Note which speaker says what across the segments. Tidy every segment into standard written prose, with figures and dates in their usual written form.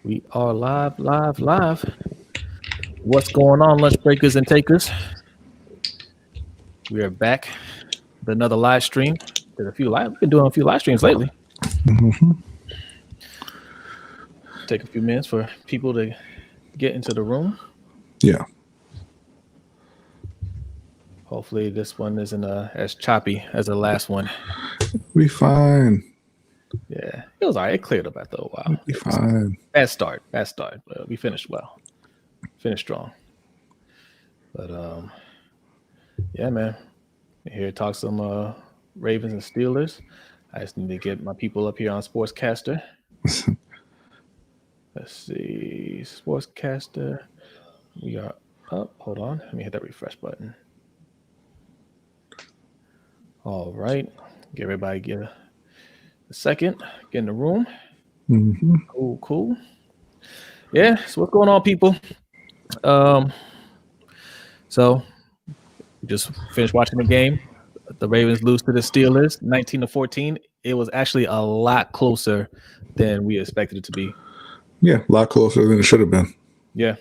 Speaker 1: We are live, live, live. What's going on, lunch breakers and takers? We are back with another live stream. We've been doing a few live streams lately.
Speaker 2: Mm-hmm.
Speaker 1: Take a few minutes for people to get into the room.
Speaker 2: Yeah.
Speaker 1: Hopefully this one isn't as choppy as the last one.
Speaker 2: We fine.
Speaker 1: Yeah, it was all right. It cleared up after a while.
Speaker 2: We fine.
Speaker 1: Bad start. But we finished well. Finished strong. But yeah, man. Here to talk some Ravens and Steelers. I just need to get my people up here on Sportscaster. Let's see. Sportscaster. We are up. Hold on. Let me hit that refresh button. All right. Get everybody get a second. Get in the room.
Speaker 2: Mm-hmm.
Speaker 1: Cool. Yeah. So what's going on, people? So we just finished watching the game. The Ravens lose to the Steelers 19-14. It was actually a lot closer than we expected it to be.
Speaker 2: Yeah, a lot closer than it should have been.
Speaker 1: Yeah.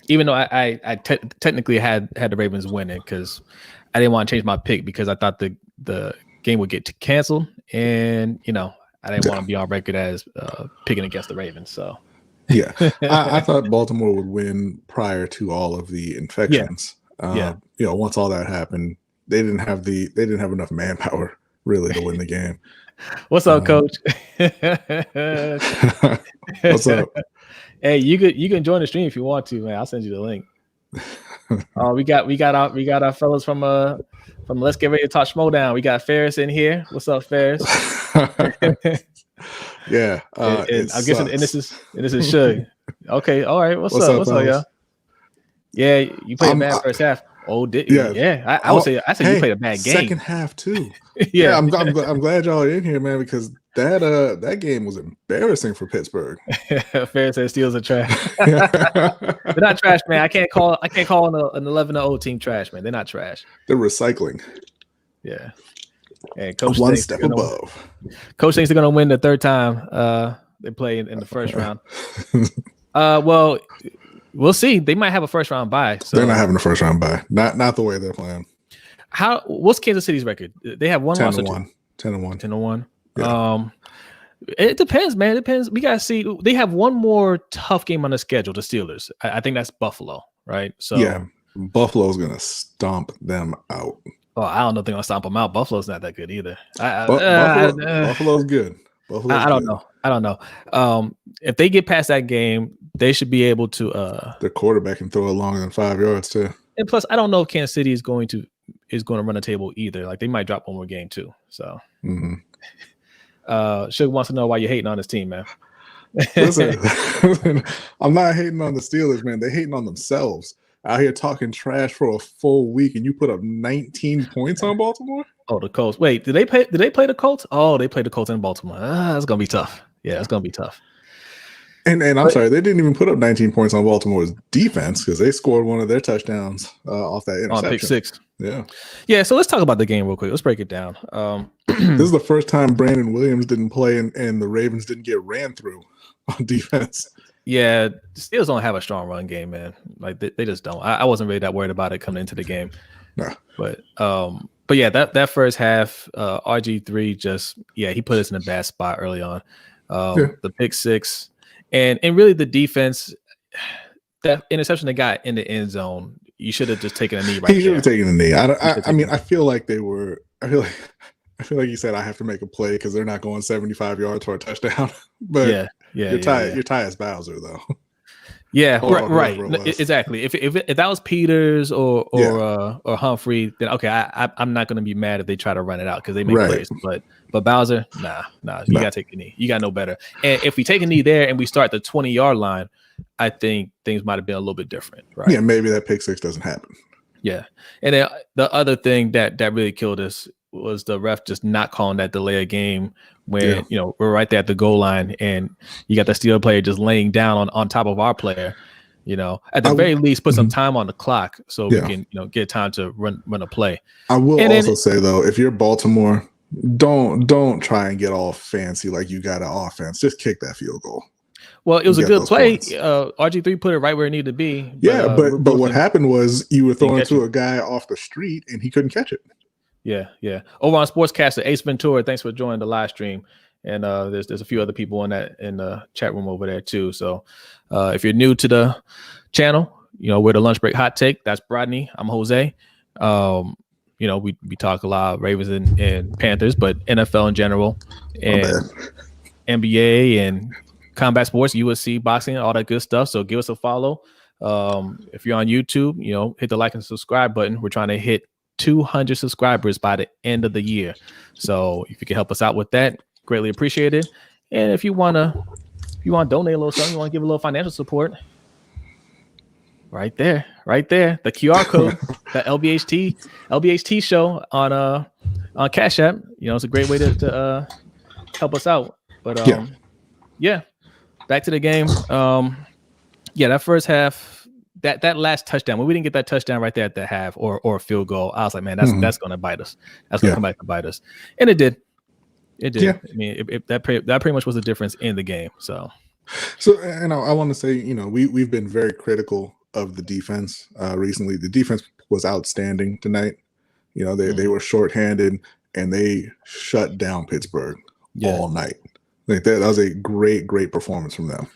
Speaker 1: Even though I technically had the Ravens winning because I didn't want to change my pick because I thought the game would get canceled, and I didn't want to be on record as picking against the Ravens. So
Speaker 2: yeah, I thought Baltimore would win prior to all of the infections.
Speaker 1: Yeah.
Speaker 2: Once all that happened, they didn't have enough manpower really to win the game.
Speaker 1: What's up, Coach?
Speaker 2: What's up?
Speaker 1: Hey, you can join the stream if you want to, man. I'll send you the link. We got our fellas from Let's Get Ready to Talk Schmodown. We got Ferris in here. What's up, Ferris?
Speaker 2: Yeah,
Speaker 1: and I'm guessing, and this is Shug. Okay, all right. What's up, y'all? Yeah, you played a bad first half. Oh, did you? Yeah. I would say you played a bad game.
Speaker 2: Second half too. Yeah, I'm glad y'all are in here, man, because that game was embarrassing for Pittsburgh.
Speaker 1: Ferris says Steelers are trash. They're not trash, man. I can't call an 11-0 team trash, man. They're not trash.
Speaker 2: They're recycling.
Speaker 1: Yeah. And Coach
Speaker 2: one step above.
Speaker 1: Coach thinks they're going to win the third time they play in the first round. Well, we'll see. They might have a first round bye. So.
Speaker 2: They're not having a first round bye. Not the way they're playing.
Speaker 1: What's Kansas City's record? They have 10-1.
Speaker 2: 10-1.
Speaker 1: 10-1.
Speaker 2: Yeah.
Speaker 1: It depends, man. It depends. We gotta see. They have one more tough game on the schedule. The Steelers. I think that's Buffalo, right? So
Speaker 2: yeah, Buffalo's gonna stomp them out.
Speaker 1: Oh, I don't know if they're gonna stomp them out. Buffalo's not that good either.
Speaker 2: Buffalo's good.
Speaker 1: I don't know. If they get past that game, they should be able to.
Speaker 2: Their quarterback can throw it longer than 5 yards too.
Speaker 1: And plus, I don't know if Kansas City is going to run a table either. Like they might drop one more game too. So, Suge wants to know why you're hating on this team, man.
Speaker 2: Listen, I'm not hating on the Steelers, man. They're hating on themselves. Out here talking trash for a full week, and you put up 19 points on Baltimore.
Speaker 1: Oh, the Colts. Wait, did they play the Colts? Oh, they played the Colts in Baltimore. That's gonna be tough. Yeah, it's gonna be tough.
Speaker 2: And I'm sorry, they didn't even put up 19 points on Baltimore's defense because they scored one of their touchdowns off that interception.
Speaker 1: On pick six.
Speaker 2: Yeah.
Speaker 1: So let's talk about the game real quick. Let's break it down.
Speaker 2: This is the first time Brandon Williams didn't play and the Ravens didn't get ran through on defense.
Speaker 1: Yeah, the Steelers don't have a strong run game, man. Like they just don't. I wasn't really that worried about it coming into the game.
Speaker 2: No.
Speaker 1: But yeah, that first half, RG3 just he put us in a bad spot early on. The pick six, and really the defense, that interception they got in the end zone, you should have just taken a knee right there.
Speaker 2: He should have taken a knee. I feel like they were. I feel like you said I have to make a play because they're not going 75 yards for a touchdown. But you're Tyus Bowser though.
Speaker 1: Yeah, right. Exactly. If that was Peters or Humphrey, then okay, I'm not going to be mad if they try to run it out because they make plays. But Bowser, nah, you got to take a knee. You got no better. And if we take a knee there and we start the 20-yard line, I think things might have been a little bit different, right?
Speaker 2: Yeah, maybe that pick six doesn't happen.
Speaker 1: Yeah, and then the other thing that really killed us was the ref just not calling that delay of game when we're right there at the goal line and you got the Steelers player just laying down on top of our player. At the very least, put some time on the clock so we can get time to run a play.
Speaker 2: I will also say though, if you're Baltimore, don't try and get all fancy like you got an offense. Just kick that field goal.
Speaker 1: Well, it was a good play. RG3 put it right where it needed to be.
Speaker 2: But what happened was you were throwing to a guy off the street and he couldn't catch it.
Speaker 1: Yeah. Over on Sportscaster, Ace Ventura, thanks for joining the live stream. And there's a few other people in the chat room over there too. So if you're new to the channel, we're the Lunch Break Hot Take. That's Rodney. I'm Jose. We talk a lot of Ravens and Panthers, but NFL in general and NBA and combat sports, UFC, boxing, all that good stuff. So give us a follow. If you're on YouTube, hit the like and subscribe button. We're trying to hit 200 subscribers by the end of the year. So if you can help us out with that, greatly appreciated. And if you want to donate a little something, you want to give a little financial support, right there, the QR code, the LBHT show on Cash App. It's a great way to help us out. But back to the game. That first half, that last touchdown, when we didn't get that touchdown right there at the half or a field goal, I was like, man, that's going to bite us. That's going to come back to bite us. And it did. It did. Yeah. I mean, that pretty much was the difference in the game. So
Speaker 2: and I want to say, we've been very critical of the defense recently. The defense was outstanding tonight. They were shorthanded and they shut down Pittsburgh all night. Like that was a great performance from them.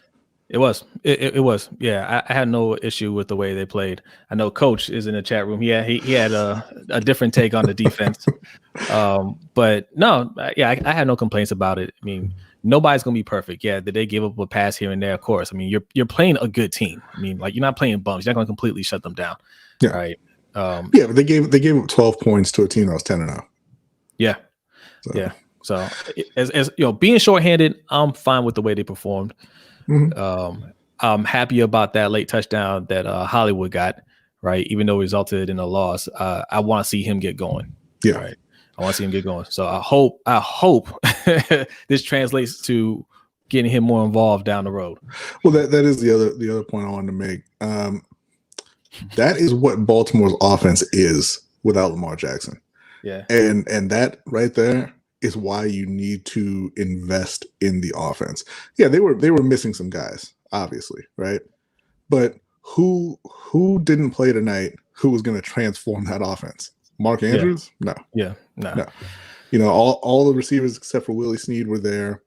Speaker 1: It was. It was. Yeah, I had no issue with the way they played. I know Coach is in the chat room. He had a different take on the defense. But no, I had no complaints about it. I mean, nobody's gonna be perfect. Yeah, did they give up a pass here and there? Of course. I mean, you're playing a good team. I mean, like, you're not playing bums. You're not gonna completely shut them down.
Speaker 2: Yeah.
Speaker 1: Right.
Speaker 2: But they gave up 12 points to a team that was 10-0.
Speaker 1: Yeah. So. Yeah. So as being shorthanded, I'm fine with the way they performed. Mm-hmm. I'm happy about that late touchdown that Hollywood got, right? Even though it resulted in a loss, I want to see him get going.
Speaker 2: Yeah,
Speaker 1: right. I want to see him get going. So I hope this translates to getting him more involved down the road.
Speaker 2: Well, that is the other point I wanted to make. That is what Baltimore's offense is without Lamar Jackson.
Speaker 1: Yeah,
Speaker 2: and that right there is why you need to invest in the offense. Yeah, they were missing some guys, obviously, right? But who didn't play tonight? Who was going to transform that offense? Mark Andrews? No.
Speaker 1: Yeah, no.
Speaker 2: All the receivers except for Willie Snead were there.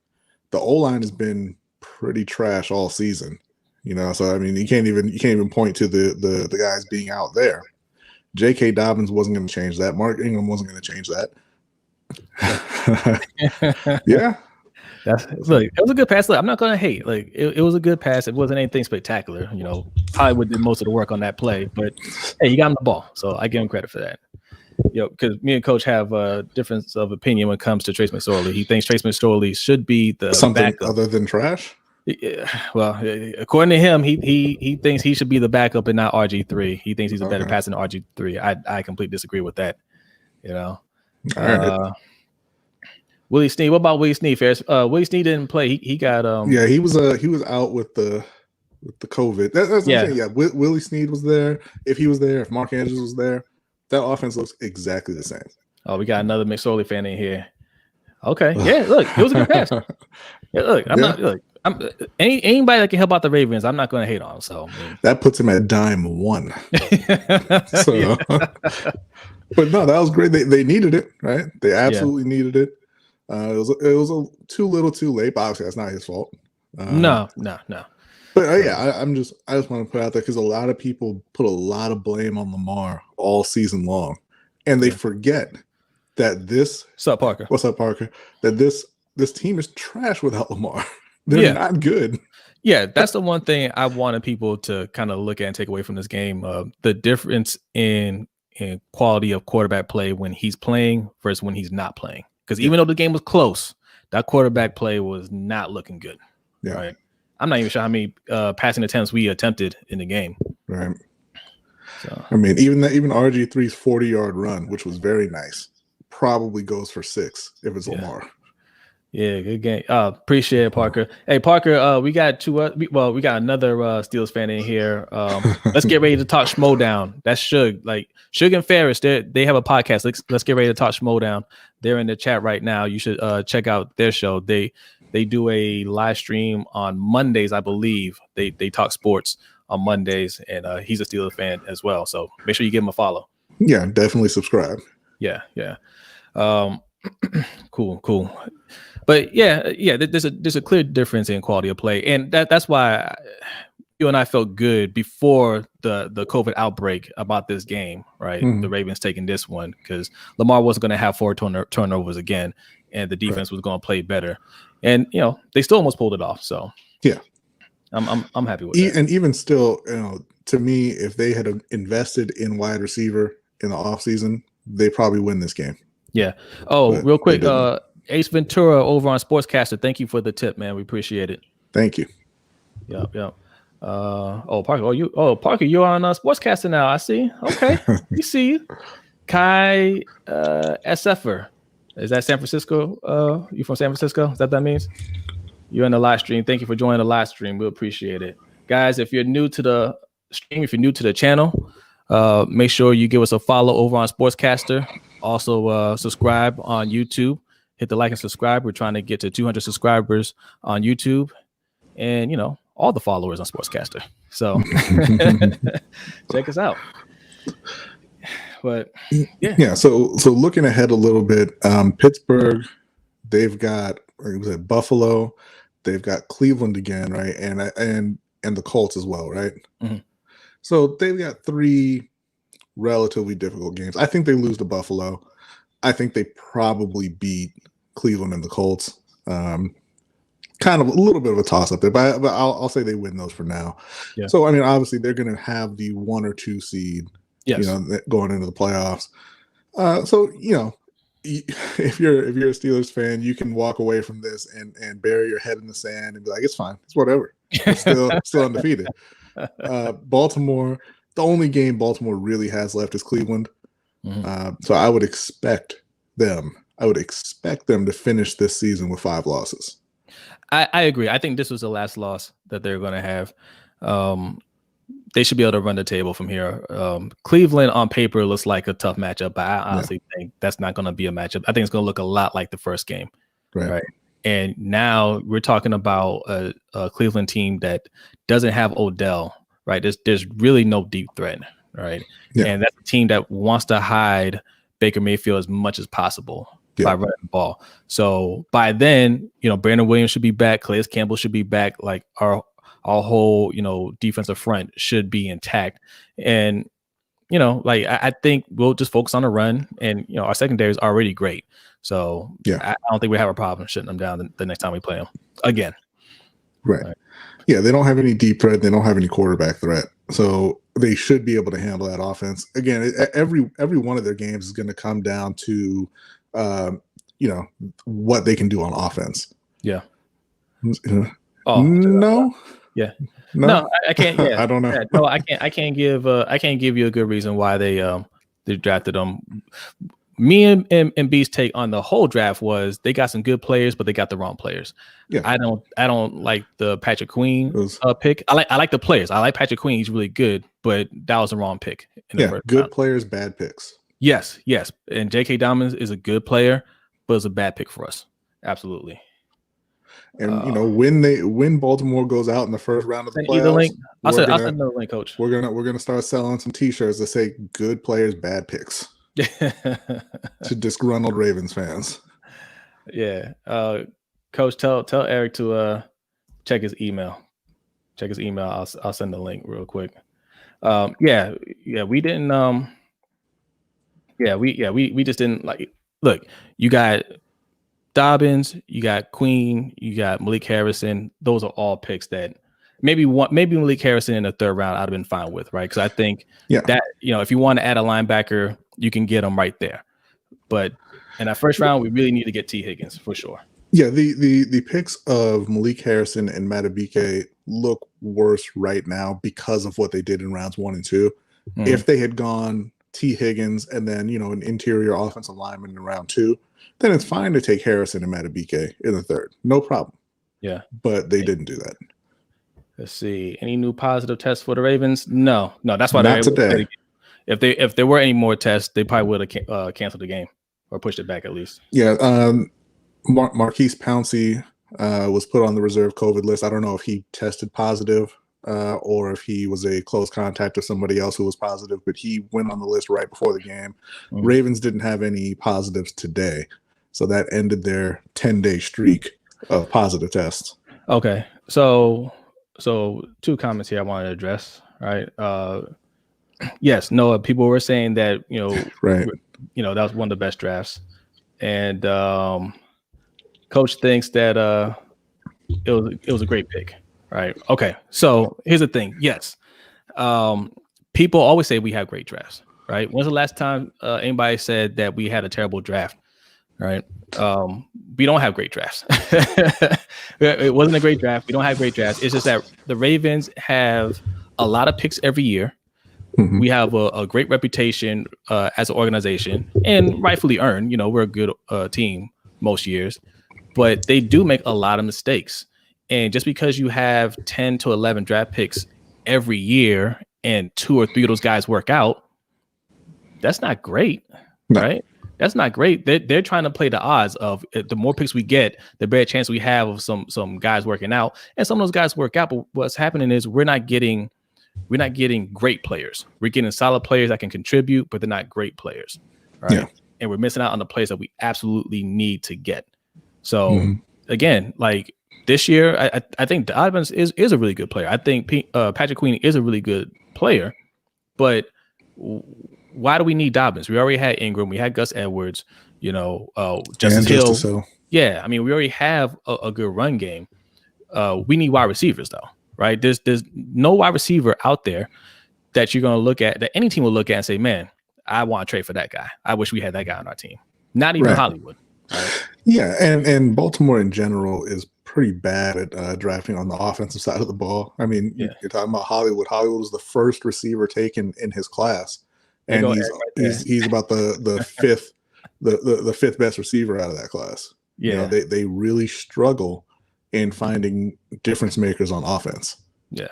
Speaker 2: The O-line has been pretty trash all season. So I mean, you can't even point to the guys being out there. J.K. Dobbins wasn't going to change that. Mark Ingram wasn't going to change that. Yeah.
Speaker 1: Look, it was a good pass. Look, I'm not gonna hate. Like, it was a good pass. It wasn't anything spectacular. Hollywood did most of the work on that play, but hey, he got him the ball, so I give him credit for that. Because me and Coach have a difference of opinion when it comes to Trace McSorley. He thinks Trace McSorley should be the
Speaker 2: something
Speaker 1: backup.
Speaker 2: Other than trash.
Speaker 1: Yeah, well, according to him, he thinks he should be the backup and not RG3. He thinks he's a better passer than RG3. I completely disagree with that.
Speaker 2: All right.
Speaker 1: Willie Snead. What about Willie Snead, Ferris? Willie Snead didn't play. He got
Speaker 2: he was out with the COVID. That's what I'm saying. Yeah, Willie Snead was there. If he was there, if Mark Andrews was there, that offense looks exactly the same.
Speaker 1: Oh, we got another McSorley fan in here. Okay. Yeah, look, it was a good pass. Yeah, look, anybody that can help out the Ravens, I'm not going to hate on. So
Speaker 2: that puts him at dime one. So, but no, that was great. They needed it, right? They absolutely needed it. It was too little, too late. But obviously, that's not his fault.
Speaker 1: No.
Speaker 2: But I just want to put out there because a lot of people put a lot of blame on Lamar all season long, and they forget that this.
Speaker 1: What's up, Parker?
Speaker 2: What's up, Parker? That this team is trash without Lamar. They're not good.
Speaker 1: Yeah, that's the one thing I wanted people to kind of look at and take away from this game. The difference in quality of quarterback play when he's playing versus when he's not playing. Because even though the game was close, that quarterback play was not looking good.
Speaker 2: Yeah.
Speaker 1: Right. I'm not even sure how many passing attempts we attempted in the game.
Speaker 2: Right. So I mean, even RG3's 40-yard run, which was very nice, probably goes for 6 if it's Lamar.
Speaker 1: Yeah, good game. Appreciate it, Parker. Hey, Parker, we got we got another Steelers fan in here. Let's get ready to talk Schmodown. That's Suge. Like, Suge and Ferris, they have a podcast. Let's get ready to talk Schmodown. They're in the chat right now. You should check out their show. They They do a live stream on Mondays, I believe. They talk sports on Mondays, and he's a Steelers fan as well. So make sure you give him a follow.
Speaker 2: Yeah, definitely subscribe.
Speaker 1: Yeah. Cool. But yeah, there's a clear difference in quality of play, and that's why you and I felt good before the COVID outbreak about this game, right? Mm-hmm. The Ravens taking this one because Lamar wasn't going to have 4 turnovers again, and the defense was going to play better, and they still almost pulled it off. So
Speaker 2: yeah,
Speaker 1: I'm happy with that.
Speaker 2: And even still, to me, if they had invested in wide receiver in the offseason, they probably win this game.
Speaker 1: Yeah. Oh, real quick, Ace Ventura over on Sportscaster. Thank you for the tip, man. We appreciate it.
Speaker 2: Thank you.
Speaker 1: Yep. Parker. Parker, you're on Sportscaster now. I see. Okay. We see you. Kai SFer. Is that San Francisco? You from San Francisco? Is that means? You're in the live stream. Thank you for joining the live stream. We appreciate it. Guys, if you're new to the stream, if you're new to the channel, make sure you give us a follow over on Sportscaster. Also, subscribe on YouTube. Hit the like and subscribe. We're trying to get to 200 subscribers on YouTube, and all the followers on Sportscaster. So check us out. But yeah.
Speaker 2: So looking ahead a little bit, Pittsburgh, they've got Buffalo, they've got Cleveland again, right, and the Colts as well, right? Mm-hmm. So they've got 3 relatively difficult games. I think they lose to Buffalo. I think they probably beat Cleveland and the Colts. Kind of a little bit of a toss-up there, but I'll say they win those for now. Yeah. So, I mean, obviously, they're going to have the 1 or 2 seed, yes, going into the playoffs. So, if you're a Steelers fan, you can walk away from this and bury your head in the sand and be like, it's fine. It's whatever. It's still undefeated. Baltimore, the only game Baltimore really has left is Cleveland. Mm-hmm. So I would expect them to finish this season with 5 losses.
Speaker 1: I agree. I think this was the last loss that they're going to have. They should be able to run the table from here. Cleveland on paper looks like a tough matchup, but I honestly think that's not going to be a matchup. I think it's going to look a lot like the first game. Right? And now we're talking about a Cleveland team that doesn't have Odell, right? There's really no deep threat, right? Yeah. And that's a team that wants to hide Baker Mayfield as much as possible by running the ball. So by then, Brandon Williams should be back. Calais Campbell should be back. Like our whole, defensive front should be intact. And, I think we'll just focus on the run, and, our secondary is already great. So I don't think we have a problem shutting them down the next time we play them again.
Speaker 2: Right. Yeah. They don't have any deep threat. They don't have any quarterback threat. So they should be able to handle that offense. Again, every one of their games is going to come down to, what they can do on offense.
Speaker 1: Yeah.
Speaker 2: No.
Speaker 1: Yeah. No, I can't. Yeah.
Speaker 2: I don't know.
Speaker 1: Yeah, no, I can't give you a good reason why they drafted them. Me and B's take on the whole draft was they got some good players, but they got the wrong players. Yeah. I don't like the Patrick Queen pick. I like the players. I like Patrick Queen. He's really good, but that was the wrong pick.
Speaker 2: Good round. Players, bad picks.
Speaker 1: Yes. And J.K. Dobbins is a good player, but it's a bad pick for us. Absolutely.
Speaker 2: And when Baltimore goes out in the first round of the playoffs,
Speaker 1: I'll send the link, Coach.
Speaker 2: We're gonna start selling some T-shirts that say "Good players, bad picks" to disgruntled Ravens fans.
Speaker 1: Yeah, Coach, tell Eric to check his email. I'll send the link real quick. We didn't. We just didn't like. Look, you got Dobbins, you got Queen, you got Malik Harrison. Those are all picks that maybe Malik Harrison in the 3rd round I'd have been fine with, right? Because I think that if you want to add a linebacker, you can get them right there. But in that 1st round, we really need to get T. Higgins for sure.
Speaker 2: Yeah, the picks of Malik Harrison and Madubuike look worse right now because of what they did in rounds 1 and 2. Mm-hmm. If they had gone T. Higgins and then an interior offensive lineman in round 2, then it's fine to take Harrison and Madubuike in the 3rd. No problem. Yeah. But they didn't do that.
Speaker 1: Let's see. Any new positive tests for the Ravens? No. That's why
Speaker 2: not today.
Speaker 1: If there were any more tests, they probably would have canceled the game or pushed it back at least.
Speaker 2: Yeah. Marquise Pouncey was put on the reserve COVID list. I don't know if he tested positive or if he was a close contact of somebody else who was positive, but he went on the list right before the game. Mm-hmm. Ravens didn't have any positives today, so that ended their 10-day streak of positive tests.
Speaker 1: Okay, so two comments here I wanted to address. Right. Yes, Noah, people were saying that,
Speaker 2: right.
Speaker 1: That was one of the best drafts. And coach thinks that it was a great pick. Right. Okay. So here's the thing. Yes. People always say we have great drafts. Right. When's the last time anybody said that we had a terrible draft? Right. We don't have great drafts. It wasn't a great draft. We don't have great drafts. It's just that the Ravens have a lot of picks every year. Mm-hmm. We have a great reputation as an organization, and rightfully earned. We're a good team most years, but they do make a lot of mistakes. And just because you have 10 to 11 draft picks every year and 2 or 3 of those guys work out, that's not great, right? That's not great. They're trying to play the odds of the more picks we get, the better chance we have of some guys working out. And some of those guys work out, but what's happening is we're not getting great players. We're getting solid players that can contribute, but they're not great players, right? Yeah. And we're missing out on the players that we absolutely need to get. So again, like this year, I think Dobbins is a really good player. I think Patrick Queen is a really good player, but why do we need Dobbins? We already had Ingram, we had Gus Edwards, Justice Hill. Yeah, I mean, we already have a good run game. We need wide receivers though, right? There's no wide receiver out there that you're going to look at, that any team will look at and say, man, I want to trade for that guy. I wish we had that guy on our team. Not even Hollywood. Right?
Speaker 2: Yeah, and Baltimore in general is pretty bad at drafting on the offensive side of the ball. I mean, you're talking about Hollywood. Hollywood was the first receiver taken in his class, and he's about the fifth the fifth best receiver out of that class. Yeah, they really struggle in finding difference makers on offense.
Speaker 1: Yeah.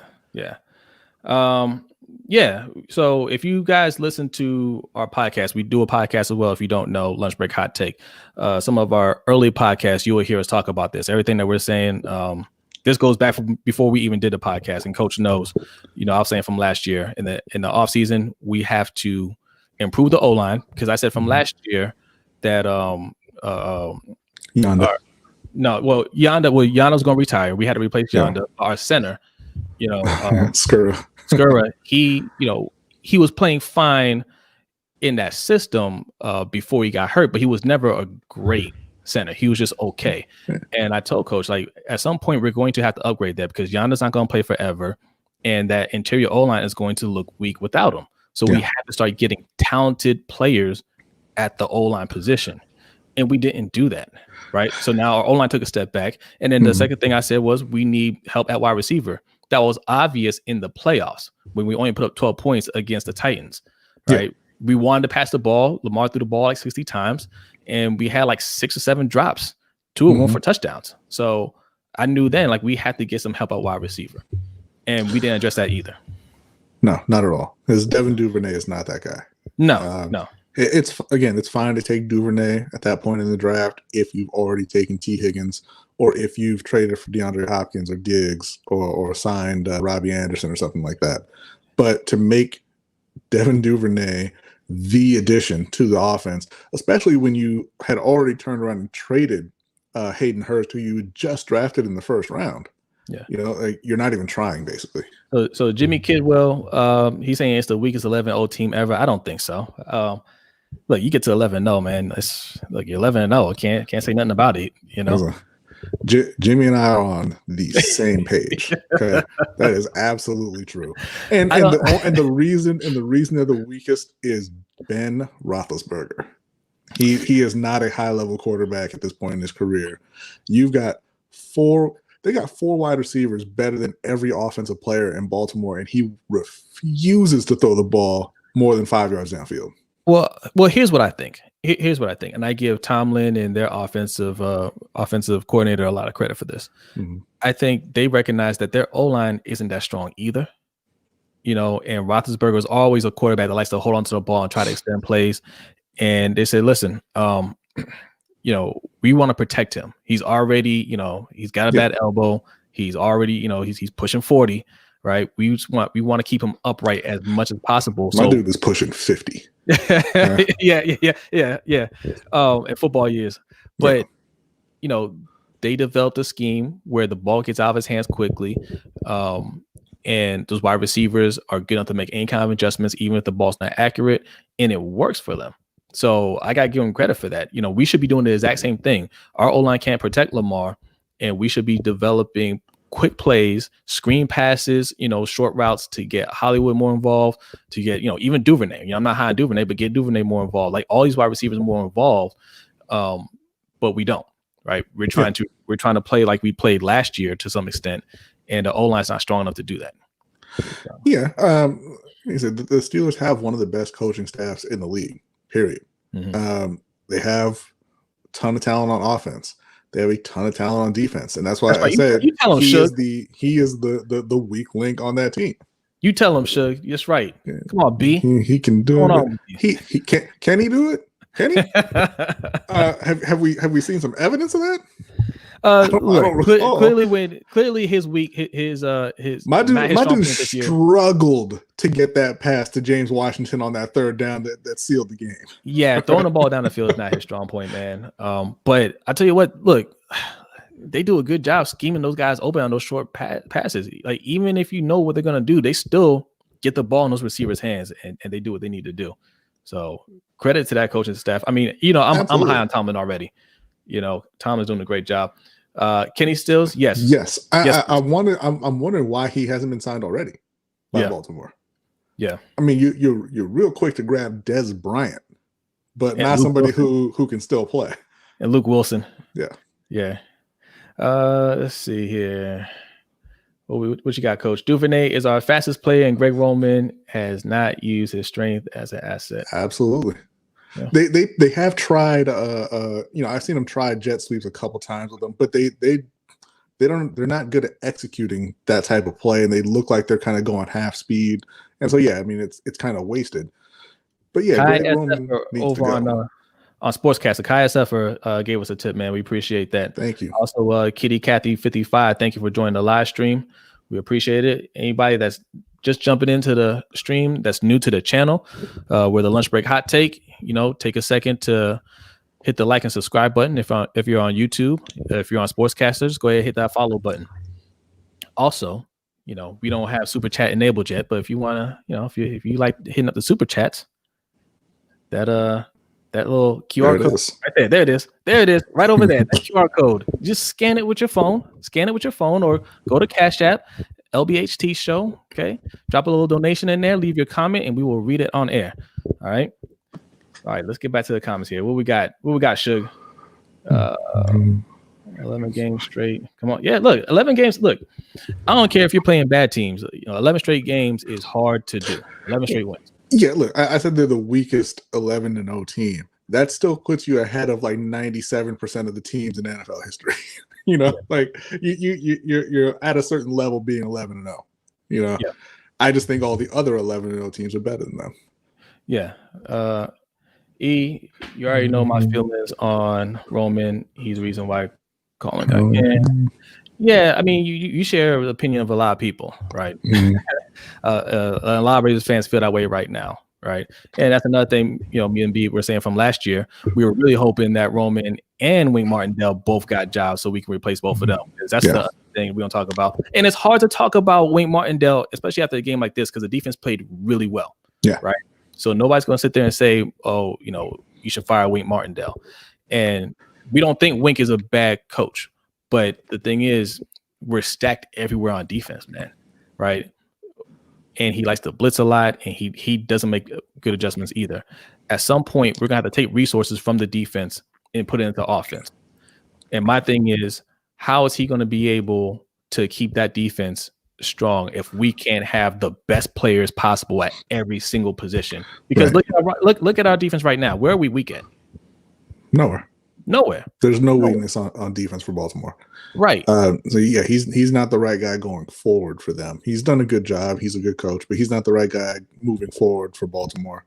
Speaker 1: So if you guys listen to our podcast, we do a podcast as well. If you don't know, Lunch Break Hot Take, some of our early podcasts, you will hear us talk about this. Everything that we're saying, this goes back from before we even did the podcast. And Coach knows, I was saying from last year in the off season, we have to improve the O-line, because I said from last year that
Speaker 2: Yonda.
Speaker 1: Yonda's going to retire. We had to replace Yonda. Our center,
Speaker 2: Skura.
Speaker 1: He was playing fine in that system before he got hurt, but he was never a great center. He was just okay. And I told Coach, like, at some point we're going to have to upgrade that, because Yonda's not going to play forever, and that interior O-line is going to look weak without him. So we have to start getting talented players at the O-line position, and we didn't do that. Right. So now our O-line took a step back. And then the second thing I said was we need help at wide receiver. That was obvious in the playoffs when we only put up 12 points against the Titans. Right. Yeah. We wanted to pass the ball. Lamar threw the ball like 60 times, and we had like 6 or 7 drops, 2 of them for touchdowns. So I knew then, like, we had to get some help at wide receiver, and we didn't address that either.
Speaker 2: No, not at all. Because Devin Duvernay is not that guy.
Speaker 1: No.
Speaker 2: It's fine to take Duvernay at that point in the draft if you've already taken T. Higgins, or if you've traded for DeAndre Hopkins or Diggs, or signed Robbie Anderson or something like that. But to make Devin Duvernay the addition to the offense, especially when you had already turned around and traded Hayden Hurst, who you just drafted in the first round. Yeah, you're not even trying, basically.
Speaker 1: So Jimmy Kidwell, he's saying it's the weakest 11-0 team ever. I don't think so. Look, you get to 11-0, man. You're 11-0. Can't say nothing about it.
Speaker 2: Jimmy and I are on the same page. Okay, that is absolutely true. And the reason they're the weakest is Ben Roethlisberger. He is not a high level quarterback at this point in his career. You've got 4. They got 4 wide receivers better than every offensive player in Baltimore, and he refuses to throw the ball more than 5 yards downfield.
Speaker 1: Well, here's what I think. And I give Tomlin and their offensive coordinator a lot of credit for this. I think they recognize that their O-line isn't that strong either. And Roethlisberger is always a quarterback that likes to hold on to the ball and try to extend plays. And they say, listen, we want to protect him. He's already, he's got a bad elbow. He's already, he's pushing 40, right? We want to keep him upright as much as possible.
Speaker 2: My dude is pushing 50.
Speaker 1: Yeah. In football years, but they developed a scheme where the ball gets out of his hands quickly, and those wide receivers are good enough to make any kind of adjustments, even if the ball's not accurate, and it works for them. So I got to give him credit for that. We should be doing the exact same thing. Our O-line can't protect Lamar, and we should be developing quick plays, screen passes, short routes to get Hollywood more involved, to get, even Duvernay. I'm not high on Duvernay, but get Duvernay more involved. Like all these wide receivers more involved, but we don't. Right? We're trying to play like we played last year to some extent, and the O-line's not strong enough to do that. So.
Speaker 2: Yeah, like I said, the Steelers have one of the best coaching staffs in the league. Period. Mm-hmm. They have a ton of talent on offense. They have a ton of talent on defense, and that's why I said he is the weak link on that team.
Speaker 1: You tell him, Shug. That's right. Yeah. Come on, B.
Speaker 2: He can do it. He can he do it? Can he? Have we seen some evidence of that?
Speaker 1: Clearly his
Speaker 2: my dude struggled to get that pass to James Washington on that third down that sealed the game.
Speaker 1: Yeah, throwing the ball down the field is not his strong point, man. But I tell you what, look, they do a good job scheming those guys open on those short passes. Like even if you know what they're gonna do, they still get the ball in those receivers' hands and they do what they need to do. So credit to that coaching staff. I mean, I'm high on Tomlin already. Tomlin's doing a great job. Kenny Stills, yes.
Speaker 2: I'm wondering why he hasn't been signed already by Baltimore.
Speaker 1: Yeah,
Speaker 2: I mean, you're real quick to grab Des Bryant, but not somebody who can still play.
Speaker 1: And Luke Wilson.
Speaker 2: Yeah.
Speaker 1: Let's see here. What you got, Coach? Duvernay is our fastest player, and Greg Roman has not used his strength as an asset.
Speaker 2: Absolutely. Yeah. They have tried. I've seen them try jet sweeps a couple times with them, but they're not good at executing that type of play, and they look like they're kind of going half speed. And so I mean it's kind of wasted. But Greg Roman needs to go.
Speaker 1: On Sportscaster, Kai Seffer gave us a tip, man. We appreciate that.
Speaker 2: Thank you.
Speaker 1: Also, Kitty Cathy 55, thank you for joining the live stream. We appreciate it. Anybody that's just jumping into the stream that's new to the channel, where the lunch break hot take, take a second to hit the like and subscribe button. If you're on YouTube, if you're on Sportscasters, go ahead and hit that follow button. Also, we don't have super chat enabled yet, but if you want to, if you like hitting up the super chats, that little QR code right there. There it is. Right over there. That QR code. Just scan it with your phone. Or go to Cash App, LBHT Show. Okay. Drop a little donation in there. Leave your comment, and we will read it on air. All right. Let's get back to the comments here. What we got, Shug? 11 games straight. Come on. Yeah, look, 11 games. Look, I don't care if you're playing bad teams. 11 straight games is hard to do. 11 straight wins.
Speaker 2: Yeah, look, I said they're the weakest 11-0 team. That still puts you ahead of like 97% of the teams in NFL history. Like you're at a certain level being 11-0. I just think all the other 11-0 teams are better than them.
Speaker 1: Yeah. You already know my feelings on Roman. He's the reason why calling again. Yeah, I mean, you share the opinion of a lot of people, right? Mm-hmm. A lot of Raiders fans feel that way right now, right? And that's another thing, me and B were saying from last year. We were really hoping that Roman and Wink Martindale both got jobs so we can replace both of them. That's the other thing we don't talk about. And it's hard to talk about Wink Martindale, especially after a game like this, because the defense played really well.
Speaker 2: Yeah.
Speaker 1: Right. So nobody's going to sit there and say, oh, you should fire Wink Martindale. And we don't think Wink is a bad coach. But the thing is, we're stacked everywhere on defense, man. Right. And he likes to blitz a lot, and he doesn't make good adjustments either. At some point, we're going to have to take resources from the defense and put it into offense. And my thing is, how is he going to be able to keep that defense strong if we can't have the best players possible at every single position? Because look at our defense right now. Where are we weak at? Nowhere.
Speaker 2: There's no weakness on defense for Baltimore.
Speaker 1: Right.
Speaker 2: He's not the right guy going forward for them. He's done a good job. He's a good coach, but he's not the right guy moving forward for Baltimore.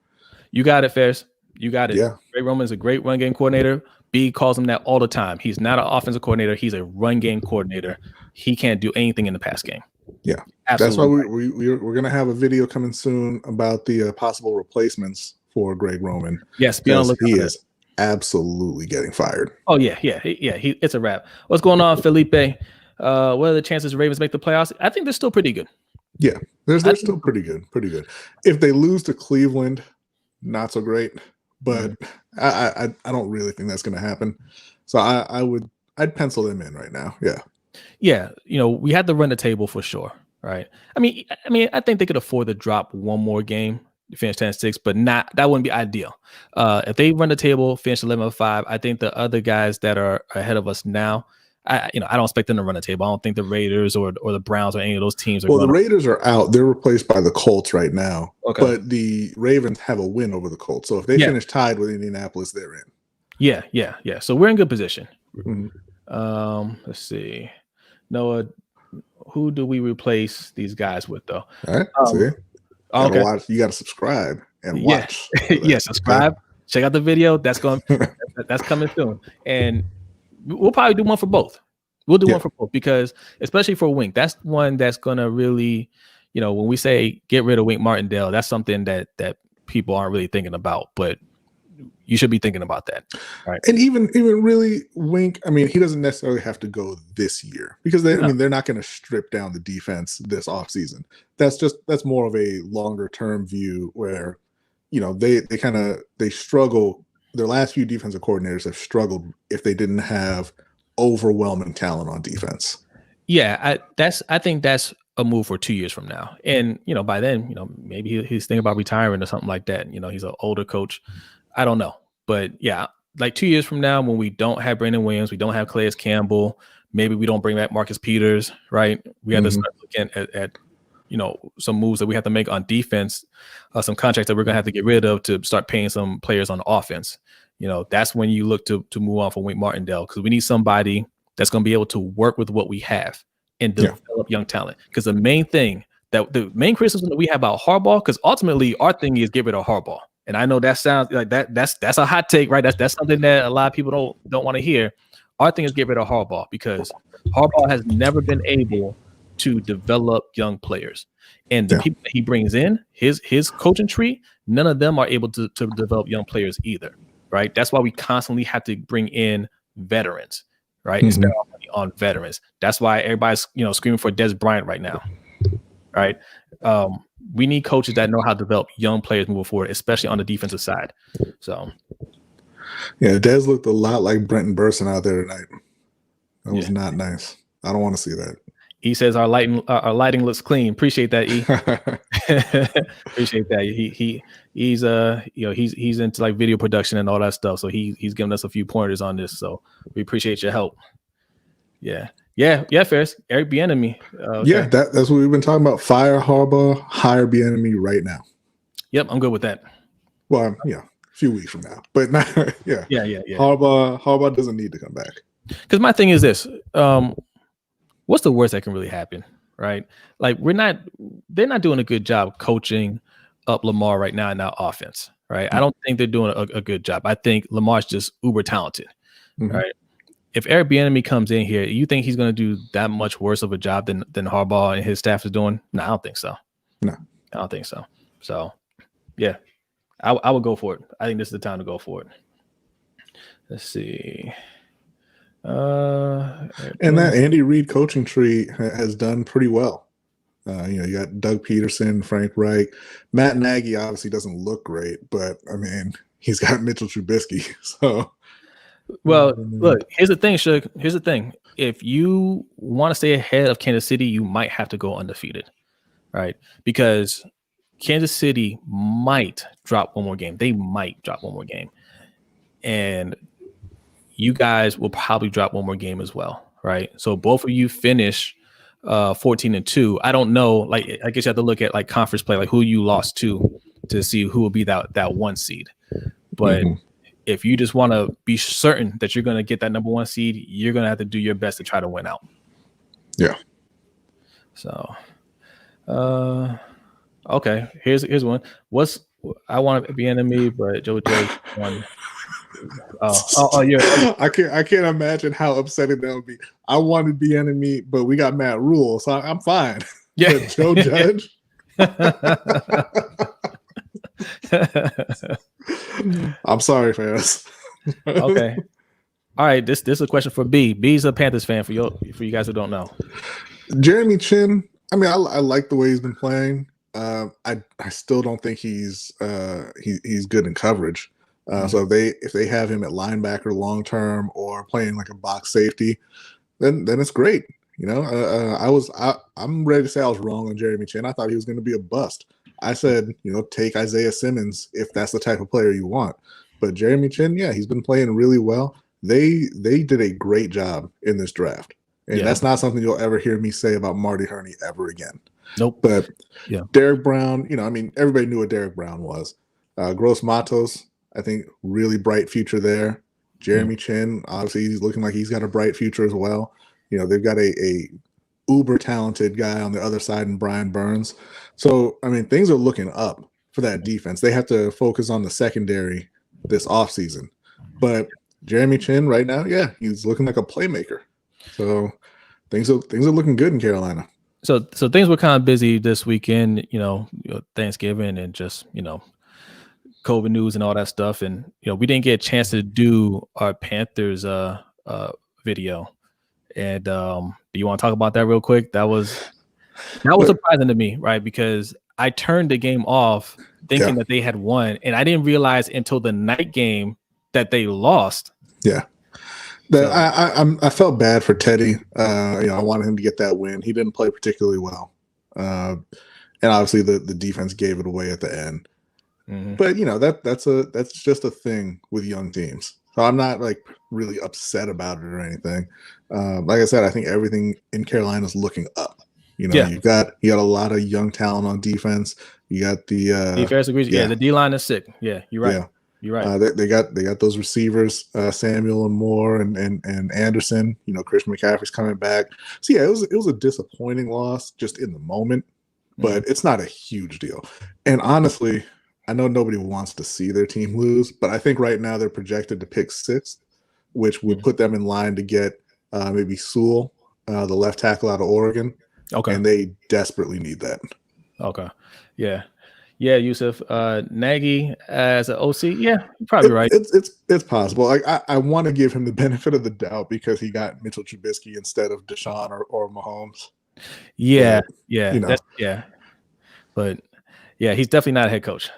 Speaker 1: You got it, Ferris. You got it.
Speaker 2: Yeah.
Speaker 1: Greg Roman is a great run game coordinator, B calls him that all the time. He's not an offensive coordinator. He's a run game coordinator. He can't do anything in the pass game.
Speaker 2: Yeah.
Speaker 1: Absolutely.
Speaker 2: That's why we're going to have a video coming soon about the possible replacements for Greg Roman.
Speaker 1: Yes, be on the lookout.
Speaker 2: He is absolutely getting fired.
Speaker 1: Oh, yeah. It's a wrap. What's going on, Felipe? What are the chances the Ravens make the playoffs? I think they're still pretty good.
Speaker 2: Yeah, they're still pretty good. If they lose to Cleveland, not so great. But I don't really think that's going to happen. So I'd pencil them in right now. Yeah.
Speaker 1: Yeah. We had to run the table for sure. Right. I mean, I think they could afford to drop one more game to finish 10-6, but that wouldn't be ideal. If they run the table, finish 11-5, I think the other guys that are ahead of us now, I don't expect them to run the table. I don't think the Raiders or the Browns or any of those teams are.
Speaker 2: Well, the Raiders are out. They're replaced by the Colts right now.
Speaker 1: Okay.
Speaker 2: But the Ravens have a win over the Colts. So if they finish tied with Indianapolis, they're in. Yeah.
Speaker 1: So we're in good position.
Speaker 2: Mm-hmm.
Speaker 1: Let's see. Noah, who do we replace these guys with, though?
Speaker 2: All right. See?
Speaker 1: Okay.
Speaker 2: You got to subscribe and watch.
Speaker 1: Yeah, subscribe. Check out the video. That's coming soon. And we'll probably do one for both. We'll do one for both because, especially for Wink, that's one that's going to really, when we say get rid of Wink Martindale, that's something that people aren't really thinking about, but you should be thinking about that. Right.
Speaker 2: And even really Wink, I mean, he doesn't necessarily have to go this year because they're not going to strip down the defense this offseason. That's more of a longer term view where, they struggle. Their last few defensive coordinators have struggled if they didn't have overwhelming talent on defense.
Speaker 1: Yeah, I think that's a move for 2 years from now. And, by then, maybe he's thinking about retiring or something like that. He's an older coach. I don't know. But yeah, like 2 years from now, when we don't have Brandon Williams, we don't have Calais Campbell, maybe we don't bring back Marcus Peters, right? We have to start looking at some moves that we have to make on defense, some contracts that we're going to have to get rid of to start paying some players on offense. That's when you look to move on from Wink Martindale, because we need somebody that's going to be able to work with what we have and develop young talent. Because the main criticism that we have about Harbaugh, because ultimately our thing is get rid of Harbaugh. And I know that sounds like that's a hot take, right? That's something that a lot of people don't want to hear. Our thing is get rid of Harbaugh because Harbaugh has never been able to develop young players. And the people that he brings in, his coaching tree, none of them are able to develop young players either, right? That's why we constantly have to bring in veterans, right? And spend our money on veterans. That's why everybody's screaming for Des Bryant right now, right? We need coaches that know how to develop young players moving forward, especially on the defensive side. So,
Speaker 2: yeah, Des looked a lot like Brenton Burson out there tonight. That was not nice. I don't want to see that.
Speaker 1: He says our lighting looks clean. Appreciate that, E. Appreciate that. He's into like video production and all that stuff. So he's giving us a few pointers on this. So we appreciate your help. Yeah, Ferris. Eric Bieniemy. Okay.
Speaker 2: Yeah, that's what we've been talking about. Fire Harbaugh, hire Bieniemy right now.
Speaker 1: Yep, I'm good with that.
Speaker 2: Well, a few weeks from now, but not. Yeah. Harbaugh doesn't need to come back.
Speaker 1: Because my thing is this. What's the worst that can really happen, right? Like they're not doing a good job coaching up Lamar right now in our offense, right? I don't think they're doing a good job. I think Lamar's just uber talented, right? If Eric Bieniemy comes in here, you think he's going to do that much worse of a job than Harbaugh and his staff is doing? No, I don't think so.
Speaker 2: No,
Speaker 1: I don't think so. So, yeah, I would go for it. I think this is the time to go for it. Let's see.
Speaker 2: And that Andy Reid coaching tree has done pretty well. You got Doug Peterson, Frank Reich, Matt Nagy obviously doesn't look great, but I mean, he's got Mitchell Trubisky. So,
Speaker 1: well, look, here's the thing, Shug. Here's the thing. If you want to stay ahead of Kansas City, you might have to go undefeated, right? Because Kansas City might drop one more game. They might drop one more game. And you guys will probably drop one more game as well, right? So both of you finish 14-2. I don't know. Like, I guess you have to look at like conference play, like who you lost to see who will be that one seed. But if you just want to be certain that you're going to get that number one seed, you're going to have to do your best to try to win out.
Speaker 2: Yeah.
Speaker 1: So, okay. Here's one. I want to be enemy, but Joe Judge won. Yeah.
Speaker 2: I can't imagine how upsetting that would be. I wanted the enemy, but we got Matt Rule, so I'm fine.
Speaker 1: Yeah,
Speaker 2: but Joe Judge. I'm sorry, fans.
Speaker 1: Okay. All right. This is a question for B. B's a Panthers fan for you guys who don't know.
Speaker 2: Jeremy Chin. I mean, I like the way he's been playing. I still don't think he's good in coverage. So if they have him at linebacker long term or playing like a box safety, then it's great. You know, I'm ready to say I was wrong on Jeremy Chin. I thought he was going to be a bust. I said, you know, take Isaiah Simmons if that's the type of player you want. But Jeremy Chin, yeah, he's been playing really well. They did a great job in this draft. And that's not something you'll ever hear me say about Marty Hurney ever again.
Speaker 1: Nope.
Speaker 2: But Derek Brown, you know, I mean, everybody knew what Derek Brown was. Gross Matos, I think, really bright future there. Jeremy Chin, obviously, he's looking like he's got a bright future as well. You know, they've got a uber talented guy on the other side in Brian Burns. So, I mean, things are looking up for that defense. They have to focus on the secondary this offseason. But Jeremy Chin right now, yeah, he's looking like a playmaker. So things are looking good in Carolina.
Speaker 1: So things were kind of busy this weekend, you know, Thanksgiving and just, you know, COVID news and all that stuff. And, you know, we didn't get a chance to do our Panthers video. And do you want to talk about that real quick? That was surprising to me, right? Because I turned the game off thinking that they had won, and I didn't realize until the night game that they lost.
Speaker 2: Yeah. I felt bad for Teddy. You know, I wanted him to get that win. He didn't play particularly well. And obviously the defense gave it away at the end. But you know, that's just a thing with young teams. So I'm not like really upset about it or anything. Like I said, I think everything in Carolina is looking up. You know, you got a lot of young talent on defense. You got the
Speaker 1: defense agrees. Yeah, the D line is sick. Yeah, you're right. Yeah. You're right.
Speaker 2: They got those receivers, Samuel and Moore and Anderson. You know, Christian McCaffrey's coming back. So yeah, it was a disappointing loss just in the moment, but it's not a huge deal. And honestly, I know nobody wants to see their team lose, but I think right now they're projected to pick 6th, which would put them in line to get maybe Sewell, the left tackle out of Oregon.
Speaker 1: Okay,
Speaker 2: and they desperately need that.
Speaker 1: Okay, yeah. Yusuf, Nagy as an OC, yeah, you're probably right.
Speaker 2: It's possible. Like I want to give him the benefit of the doubt because he got Mitchell Trubisky instead of Deshaun or Mahomes.
Speaker 1: Yeah,
Speaker 2: but,
Speaker 1: yeah,
Speaker 2: you know.
Speaker 1: But yeah, he's definitely not a head coach.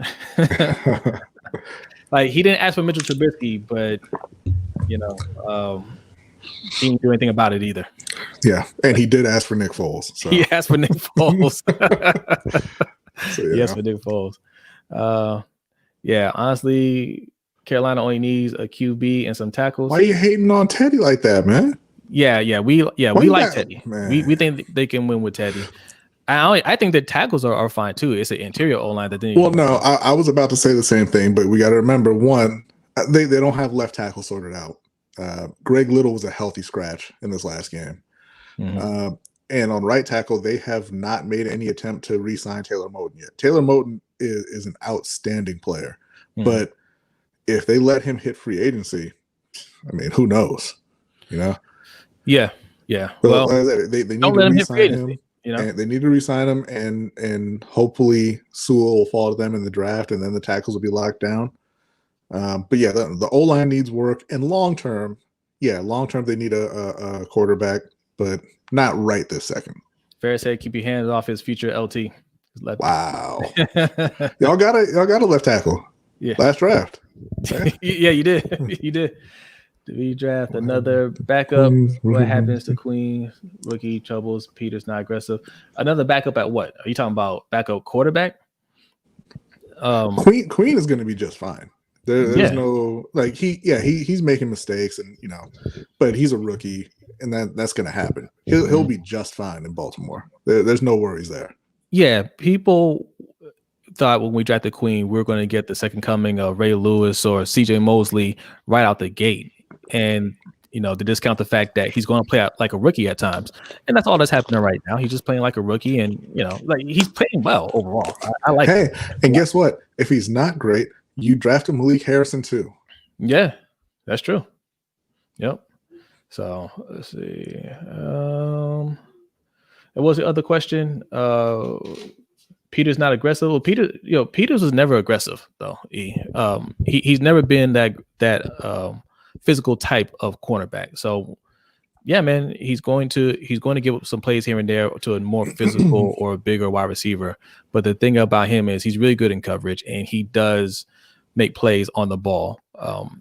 Speaker 1: Like he didn't ask for Mitchell Trubisky, but you know, he didn't do anything about it either.
Speaker 2: Yeah, and he did ask for Nick Foles. So.
Speaker 1: He asked for Nick Foles.
Speaker 2: So, yeah.
Speaker 1: Yes, for Nick Foles. Yeah, honestly, Carolina only needs a QB and some tackles.
Speaker 2: Why are you hating on Teddy like that, man?
Speaker 1: Yeah, we like Teddy. We think they can win with Teddy. I think the tackles are fine too. It's an interior O-line that didn't.
Speaker 2: Well, no, I was about to say the same thing, but we got to remember one, they don't have left tackle sorted out. Greg Little was a healthy scratch in this last game. And on right tackle, they have not made any attempt to re-sign Taylor Moton yet. Taylor Moton is an outstanding player, but if they let him hit free agency, I mean, who knows? You know?
Speaker 1: Yeah.
Speaker 2: Well, they need to re-sign him.
Speaker 1: You know?
Speaker 2: And they need to re-sign him, and hopefully Sewell will fall to them in the draft, and then the tackles will be locked down. But yeah, the O-line needs work, and long term they need a quarterback, but not right this second.
Speaker 1: Ferris said, "Keep your hands off his future LT."
Speaker 2: Wow, y'all got a left tackle.
Speaker 1: Yeah,
Speaker 2: last draft.
Speaker 1: Yeah, you did. You did. Do we draft another backup? What happens to Queen? Rookie troubles. Peter's not aggressive. Another backup at what? Are you talking about backup quarterback?
Speaker 2: Queen is going to be just fine. There's no like he's making mistakes, and you know, but he's a rookie, and that's going to happen. He'll be just fine in Baltimore. There's no worries there. Yeah,
Speaker 1: people thought when we drafted Queen, we were going to get the second coming of Ray Lewis or CJ Mosley right out the gate. And, you know, to discount the fact that he's going to play out like a rookie at times. And that's all that's happening right now. He's just playing like a rookie, and, you know, like he's playing well overall. I like it.
Speaker 2: And guess what? If he's not great, you draft him Malik Harrison too.
Speaker 1: Yeah. That's true. Yep. So let's see. And what's the other question? Peter's not aggressive. Well, Peters was never aggressive though. He's never been that physical type of cornerback. So yeah, man, he's going to give up some plays here and there to a more physical or a bigger wide receiver. But the thing about him is he's really good in coverage and he does make plays on the ball.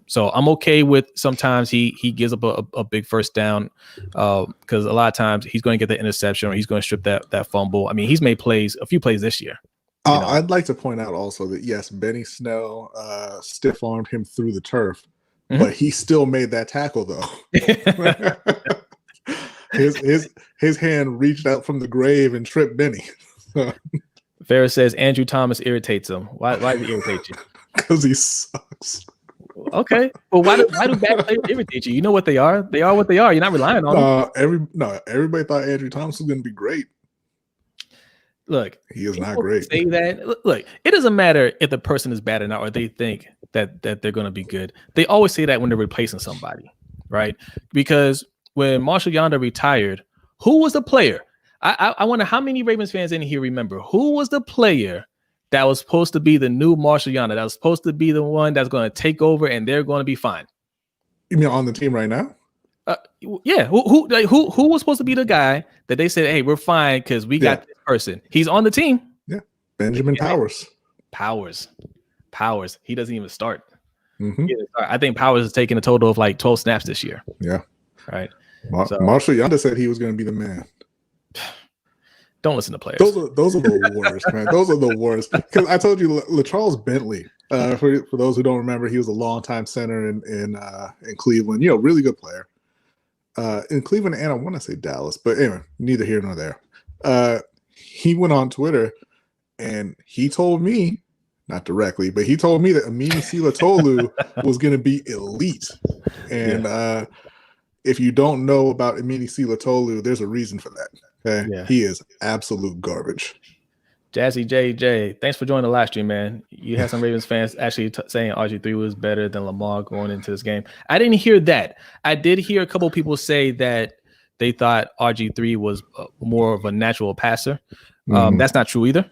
Speaker 1: So I'm okay with sometimes he gives up a big first down because a lot of times he's going to get the interception or he's going to strip that fumble. I mean, he's made a few plays this year.
Speaker 2: I'd like to point out also that yes, Benny Snell stiff armed him through the turf, but he still made that tackle though. his hand reached out from the grave and tripped Benny.
Speaker 1: Ferris says Andrew Thomas irritates him. Why does he irritate you?
Speaker 2: Because he sucks.
Speaker 1: Okay. Well, why do bad players irritate you? You know what they are. They are what they are. You're not relying on them.
Speaker 2: Everybody thought Andrew Thomas was going to be great.
Speaker 1: Look,
Speaker 2: he is not great.
Speaker 1: Say that. Look, it doesn't matter if the person is bad or not, or they think that they're going to be good. They always say that when they're replacing somebody, right? Because when Marshall Yonder retired, who was the player? I wonder how many Ravens fans in here remember who was the player that was supposed to be the new Marshall Yonder, that was supposed to be the one that's going to take over and they're going to be fine.
Speaker 2: You mean on the team right now?
Speaker 1: Yeah. Who was supposed to be the guy that they said, hey, we're fine because we got this person. He's on the team.
Speaker 2: Yeah. Benjamin Powers.
Speaker 1: Powers. He doesn't even start. I think Powers is taking a total of like 12 snaps this year.
Speaker 2: Yeah.
Speaker 1: Right.
Speaker 2: Marshall Yonder said he was going to be the man.
Speaker 1: Don't listen to players.
Speaker 2: Those are the worst, man. Those are the worst. Because I told you, LaCharles Bentley. For those who don't remember, he was a longtime center in Cleveland. Really good player. In Cleveland, and I want to say Dallas, but anyway, neither here nor there. He went on Twitter and he told me, not directly, but he told me that Amini Silatolu was going to be elite. And if you don't know about Amini Silatolu, there's a reason for that. Okay? Yeah. He is absolute garbage.
Speaker 1: Jazzy JJ, thanks for joining the live stream, man. You had some Ravens fans actually saying RG3 was better than Lamar going into this game. I didn't hear that. I did hear a couple people say that they thought RG3 was more of a natural passer. That's not true either.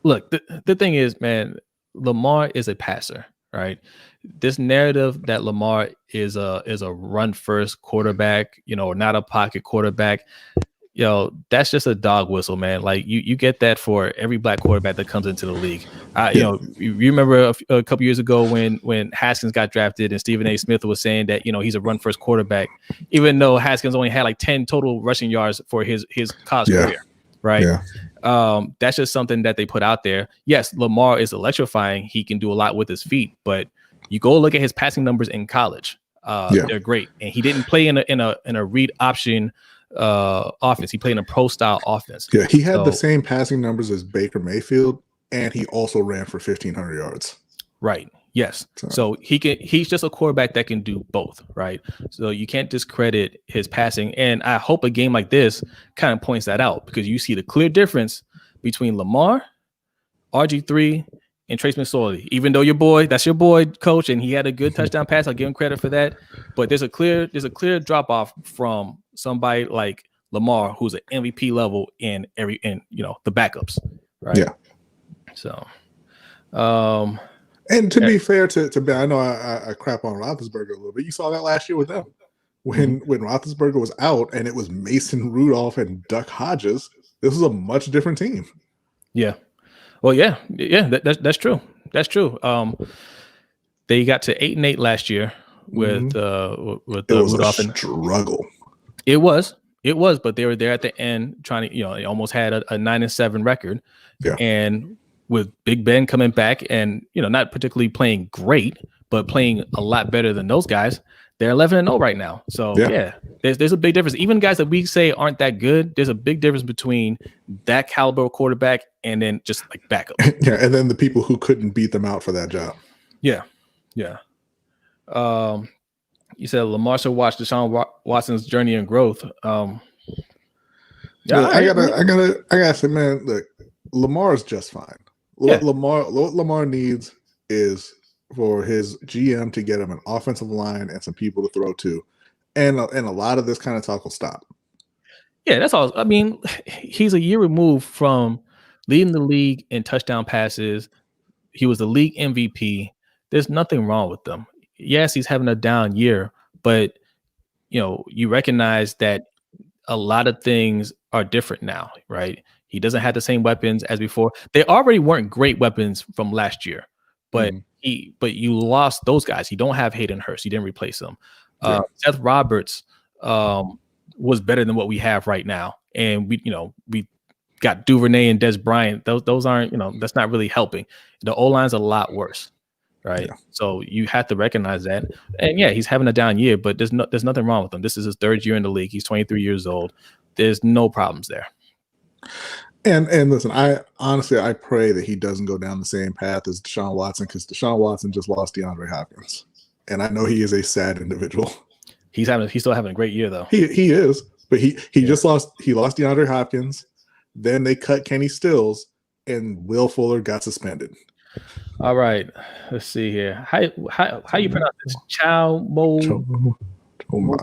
Speaker 1: Look, the thing is, man, Lamar is a passer, right? This narrative that Lamar is a run first quarterback, or not a pocket quarterback, that's just a dog whistle, man. Like you get that for every black quarterback that comes into the league. You remember a couple years ago when Haskins got drafted and Stephen A. Smith was saying that he's a run first quarterback, even though Haskins only had like 10 total rushing yards for his college career, right? Yeah. That's just something that they put out there. Yes, Lamar is electrifying. He can do a lot with his feet, but you go look at his passing numbers in college. They're great, and he didn't play in a read option offense. He played in a pro style offense.
Speaker 2: Yeah, he had the same passing numbers as Baker Mayfield, and he also ran for 1,500 yards.
Speaker 1: Right. Yes. So he's just a quarterback that can do both, right? So you can't discredit his passing. And I hope a game like this kind of points that out, because you see the clear difference between Lamar, RG3, and Trace McSorley. Even though that's your boy, coach, and he had a good touchdown pass, I'll give him credit for that. But there's a clear drop off from somebody like Lamar, who's an MVP level in the backups, right?
Speaker 2: Yeah.
Speaker 1: So,
Speaker 2: and to be fair to Ben, I know I crap on Roethlisberger a little bit. You saw that last year with them when Roethlisberger was out, and it was Mason Rudolph and Duck Hodges. This was a much different team.
Speaker 1: Yeah. Well, yeah, that's true. That's true. They got to 8-8 last year with Rudolph.
Speaker 2: A struggle.
Speaker 1: It was, but they were there at the end trying to, they almost had a 9-7 record.
Speaker 2: Yeah.
Speaker 1: And with Big Ben coming back and, not particularly playing great, but playing a lot better than those guys, they're 11-0 right now. So there's a big difference. Even guys that we say aren't that good, there's a big difference between that caliber quarterback and then just like backup.
Speaker 2: Yeah, and then the people who couldn't beat them out for that job.
Speaker 1: Yeah. You said Lamar should watch Deshaun Watson's journey and growth. I gotta say, man, look, Lamar's just fine. What Lamar needs is
Speaker 2: for his GM to get him an offensive line and some people to throw to, and a lot of this kind of talk will stop.
Speaker 1: Yeah, that's all. I mean, he's a year removed from leading the league in touchdown passes. He was the league MVP. There's nothing wrong with them. Yes, he's having a down year, but you recognize that a lot of things are different now, right? He doesn't have the same weapons as before. They already weren't great weapons from last year, but you lost those guys. You don't have Hayden Hurst. You didn't replace them. Seth Roberts was better than what we have right now, and we got Duvernay and Des Bryant. Those aren't that's not really helping. The O-line's a lot worse, right? Yeah. So you have to recognize that. And yeah, he's having a down year, but there's nothing wrong with him. This is his third year in the league. He's 23 years old. There's no problems there.
Speaker 2: And listen, I pray that he doesn't go down the same path as Deshaun Watson, because Deshaun Watson just lost DeAndre Hopkins, and I know he is a sad individual.
Speaker 1: He's still having a great year though.
Speaker 2: He is, but he just lost DeAndre Hopkins. Then they cut Kenny Stills, and Will Fuller got suspended.
Speaker 1: All right, let's see here. How you pronounce this? Chow Mo?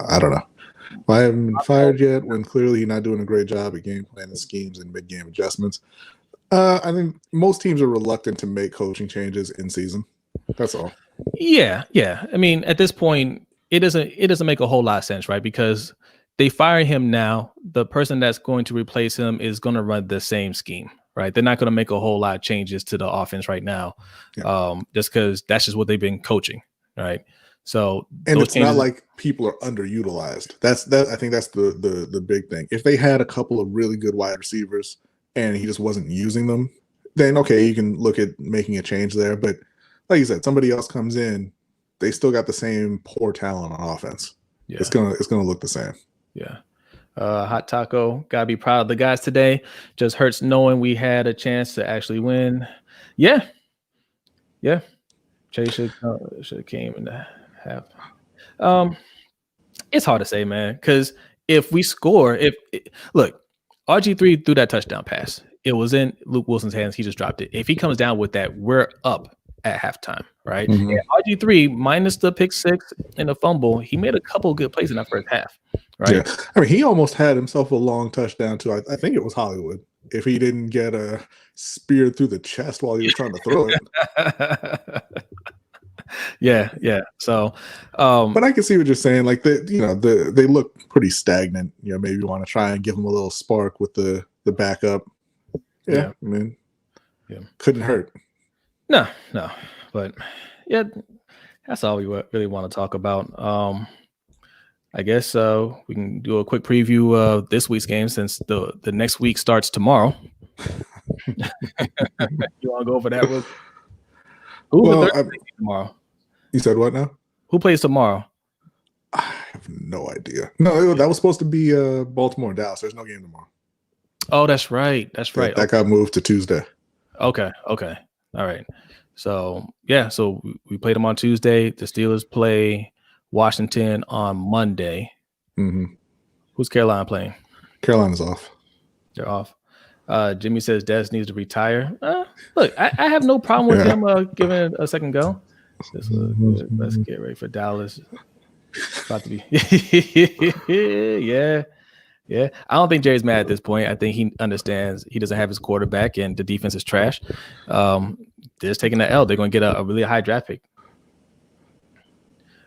Speaker 2: I don't know. I haven't been fired yet, when clearly he's not doing a great job at game planning schemes and mid-game adjustments. I think most teams are reluctant to make coaching changes in season. That's all.
Speaker 1: Yeah. I mean, at this point, it doesn't make a whole lot of sense, right? Because they fire him now. The person that's going to replace him is going to run the same scheme, right? They're not going to make a whole lot of changes to the offense right now, just because that's just what they've been coaching, right? So,
Speaker 2: and it's not like people are underutilized. I think that's the big thing. If they had a couple of really good wide receivers and he just wasn't using them, then okay, you can look at making a change there. But like you said, somebody else comes in, they still got the same poor talent on offense. Yeah. It's gonna look the same.
Speaker 1: Yeah. Hot Taco, gotta be proud of the guys today. Just hurts knowing we had a chance to actually win. Yeah. Chase should have came in the half. It's hard to say, man, because if we score, look, RG3 threw that touchdown pass. It was in Luke Wilson's hands. He just dropped it. If he comes down with that, we're up at halftime, right? Mm-hmm. And RG3, minus the pick six and the fumble, he made a couple of good plays in that first half, right?
Speaker 2: Yeah. I mean, he almost had himself a long touchdown too. I think it was Hollywood, if he didn't get a spear through the chest while he was trying to throw it.
Speaker 1: Yeah. So,
Speaker 2: but I can see what you're saying. Like they look pretty stagnant. Maybe you want to try and give them a little spark with the backup. Yeah. I mean, couldn't hurt.
Speaker 1: No, but yeah, that's all we really want to talk about. I guess we can do a quick preview of this week's game, since the next week starts tomorrow. You want to go over that? Who plays tomorrow?
Speaker 2: You said what now?
Speaker 1: Who plays tomorrow?
Speaker 2: I have no idea. No, that was supposed to be Baltimore and Dallas. There's no game tomorrow.
Speaker 1: Oh, that's right.
Speaker 2: That got moved to Tuesday.
Speaker 1: Okay. All right. So we played them on Tuesday. The Steelers play Washington on Monday.
Speaker 2: Mm-hmm.
Speaker 1: Who's Carolina playing?
Speaker 2: Carolina's off.
Speaker 1: They're off. Jimmy says Des needs to retire. Look, I have no problem with him giving it a second go. Let's get ready for Dallas. About to be. Yeah. I don't think Jerry's mad at this point. I think he understands he doesn't have his quarterback and the defense is trash. They're just taking the L. They're going to get a really high draft pick.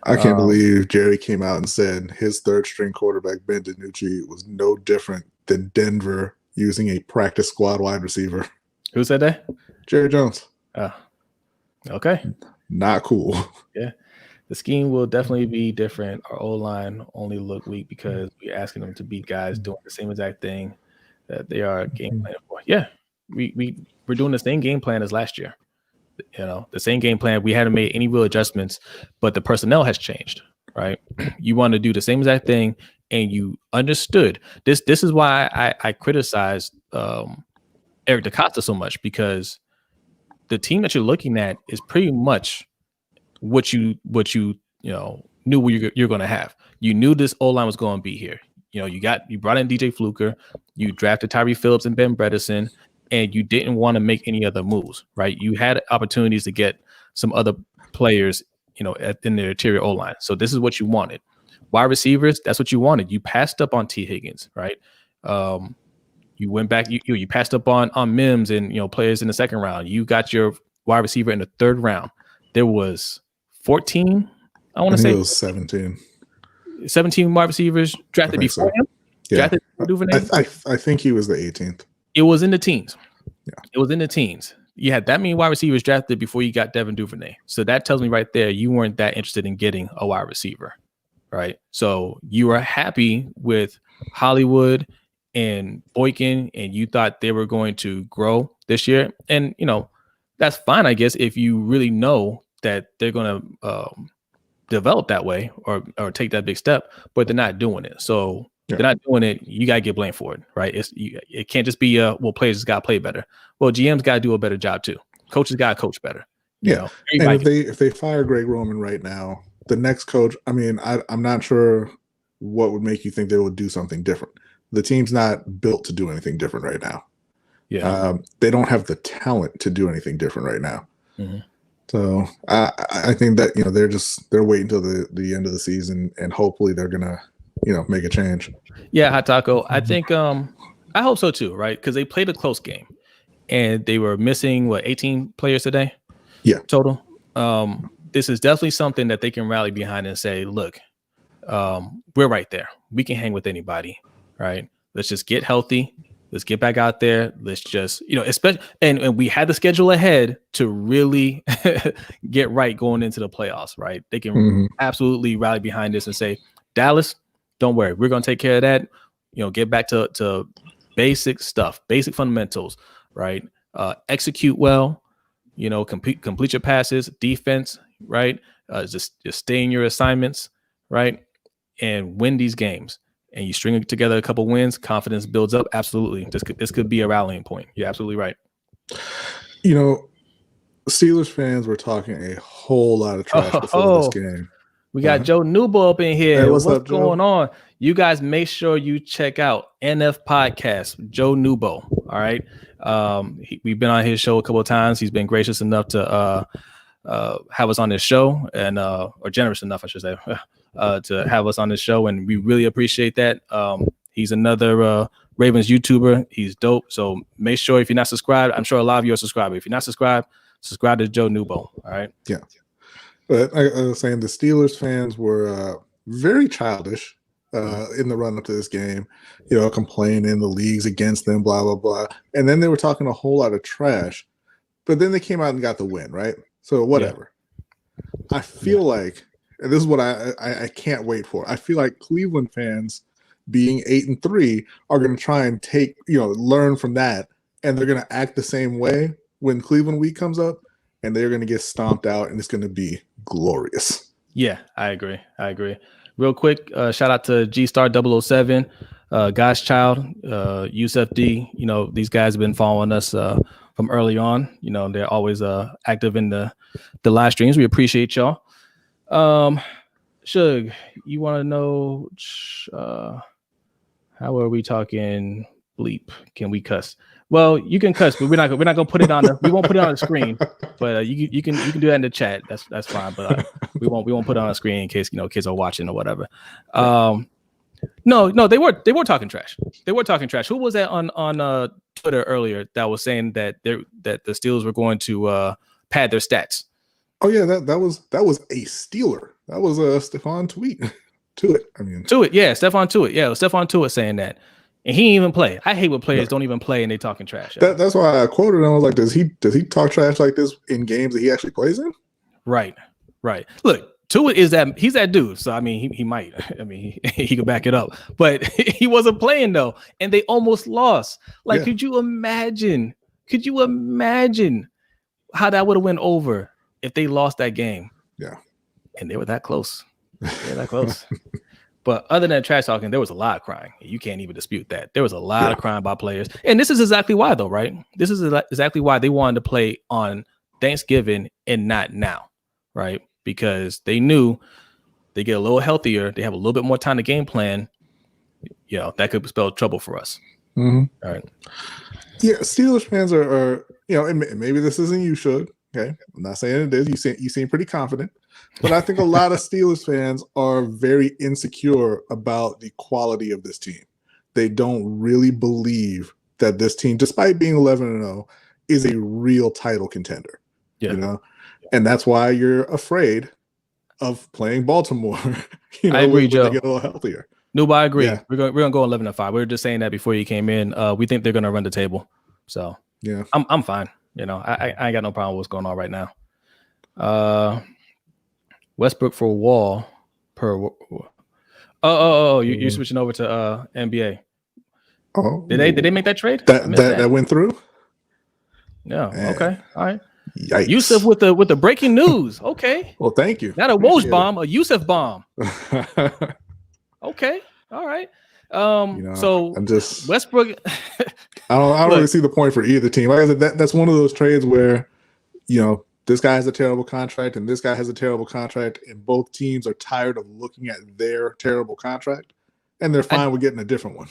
Speaker 2: I can't believe Jerry came out and said his third string quarterback, Ben DiNucci, was no different than Denver using a practice squad wide receiver.
Speaker 1: Who said that?
Speaker 2: Jerry Jones.
Speaker 1: Okay.
Speaker 2: Not cool.
Speaker 1: Yeah. The scheme will definitely be different. Our O-line only look weak because we're asking them to beat guys doing the same exact thing that they are game planning for. Yeah. We're doing the same game plan as last year. The same game plan. We hadn't made any real adjustments, but the personnel has changed, right? You want to do the same exact thing, and you understood this. This is why I criticized Eric DaCosta so much, because the team that you're looking at is pretty much what you knew you're going to have. You knew this O-line was going to be here. You brought in DJ Fluker, you drafted Tyree Phillips and Ben Bredesen, and you didn't want to make any other moves, right? You had opportunities to get some other players, in the interior O-line. So this is what you wanted. Wide receivers, that's what you wanted. You passed up on T. Higgins, right? You went back, you passed up on Mims and players in the second round. You got your wide receiver in the third round. There was 14, I want to say.
Speaker 2: It was 17.
Speaker 1: 17 wide receivers drafted before him.
Speaker 2: Yeah.
Speaker 1: Drafted Duvernay.
Speaker 2: I think he was the 18th.
Speaker 1: It was in the teens.
Speaker 2: Yeah.
Speaker 1: It was in the teens. You had that many wide receivers drafted before you got Devin Duvernay. So that tells me right there you weren't that interested in getting a wide receiver, right? So you were happy with Hollywood and Boykin, and you thought they were going to grow this year. And, that's fine, I guess, if you really know that they're going to develop that way or take that big step, but they're not doing it. So they're not doing it. You got to get blamed for it, right? It can't just be, players just got to play better. Well, GMs got to do a better job too. Coaches got to coach better.
Speaker 2: And if they fire Greg Roman right now, the next coach, I'm not sure what would make you think they would do something different. The team's not built to do anything different right now.
Speaker 1: Yeah,
Speaker 2: they don't have the talent to do anything different right now.
Speaker 1: Mm-hmm.
Speaker 2: So I think that they're waiting until the end of the season, and hopefully they're gonna make a change.
Speaker 1: Yeah, Hot Taco. I think I hope so too, right? Because they played a close game, and they were missing 18 players today.
Speaker 2: Yeah,
Speaker 1: total. This is definitely something that they can rally behind and say, look, we're right there. We can hang with anybody, right? Let's just get healthy. Let's get back out there. Let's just, especially, and we had the schedule ahead to really get right going into the playoffs, right? They can absolutely rally behind this and say, Dallas, don't worry. We're going to take care of that. Get back to basic stuff, basic fundamentals, right? Execute well, complete your passes, defense, right? Just stay in your assignments, right? And win these games. And you string together a couple wins, confidence builds up. Absolutely. This could be a rallying point. You're absolutely right.
Speaker 2: Steelers fans were talking a whole lot of trash before this game.
Speaker 1: We got Joe Newbo up in here.
Speaker 2: Hey,
Speaker 1: what's
Speaker 2: up,
Speaker 1: going on? You guys make sure you check out NF Podcast, Joe Newbo. All right. We've been on his show a couple of times. He's been gracious enough to have us on this show, and or generous enough, I should say, to have us on this show, and we really appreciate that. He's another Ravens YouTuber. He's dope. So make sure, if you're not subscribed, I'm sure a lot of you are subscribed. If you're not subscribed, subscribe to Joe Newbo. All right.
Speaker 2: Yeah. But I was saying the Steelers fans were very childish in the run up to this game, complaining the league's against them, blah, blah, blah. And then they were talking a whole lot of trash, but then they came out and got the win, right? So whatever. Yeah. I feel like, and this is what I can't wait for. I feel like Cleveland fans, being 8-3, are going to try and learn from that, and they're going to act the same way when Cleveland week comes up, and they're going to get stomped out, and it's going to be glorious.
Speaker 1: Yeah, I agree. Real quick, shout out to G-Star 007, God's Child, Yusuf D. These guys have been following us from early on. They're always active in the live streams. We appreciate y'all. Shug, you want to know how are we talking bleep? Can we cuss? Well, you can cuss, but we're not gonna put it on we won't put it on the screen. But you can do that in the chat. That's fine. But we won't put it on the screen in case kids are watching or whatever. No, they were talking trash. They were talking trash. Who was that on Twitter earlier that was saying that the Steelers were going to pad their stats?
Speaker 2: Oh yeah, that was a Steeler. That was a Stephon Tuitt.
Speaker 1: Tuitt, yeah, Stephon Tuitt. Yeah, Stephon Tuitt saying that. And he didn't even play. I hate when players don't even play and they talking trash.
Speaker 2: That's why I quoted him. I was like, does he talk trash like this in games that he actually plays in?
Speaker 1: Right. Look, Tuitt he's that dude. So he might. He could back it up. But he wasn't playing though, and they almost lost. Could you imagine? How that would have went over if they lost that game?
Speaker 2: Yeah.
Speaker 1: And they were that close. But other than trash talking, there was a lot of crying. You can't even dispute that. There was a lot of crying by players. And this is exactly why, though, right? This is exactly why they wanted to play on Thanksgiving and not now, right? Because they knew they get a little healthier. They have a little bit more time to game plan. That could spell trouble for us.
Speaker 2: Mm-hmm.
Speaker 1: All right.
Speaker 2: Yeah, Steelers fans are and maybe this isn't you, Shug, Okay, I'm not saying it is. You seem pretty confident, but I think a lot of Steelers fans are very insecure about the quality of this team. They don't really believe that this team, despite being 11-0, is a real title contender.
Speaker 1: Yeah.
Speaker 2: You know, and that's why you're afraid of playing Baltimore.
Speaker 1: I agree,
Speaker 2: when
Speaker 1: Joe.
Speaker 2: they get a little healthier.
Speaker 1: No, I agree.
Speaker 2: Yeah.
Speaker 1: We're gonna go 11-5. We were just saying that before you came in. We think they're gonna run the table. So
Speaker 2: yeah,
Speaker 1: I'm fine. You know, I ain't got no problem with what's going on right now. Westbrook for Wall per. You're switching over to NBA.
Speaker 2: Oh,
Speaker 1: did they make that trade?
Speaker 2: That went through?
Speaker 1: Yeah. Man. Okay. All right.
Speaker 2: Yikes.
Speaker 1: Yusuf with the breaking news. Okay.
Speaker 2: Well, thank you.
Speaker 1: Not a Woj bomb, a Yusuf bomb. Okay. All right. So
Speaker 2: I'm just
Speaker 1: Westbrook.
Speaker 2: I don't really see the point for either team. Like I said, that's one of those trades where, this guy has a terrible contract and this guy has a terrible contract, and both teams are tired of looking at their terrible contract, and they're fine with getting a different one.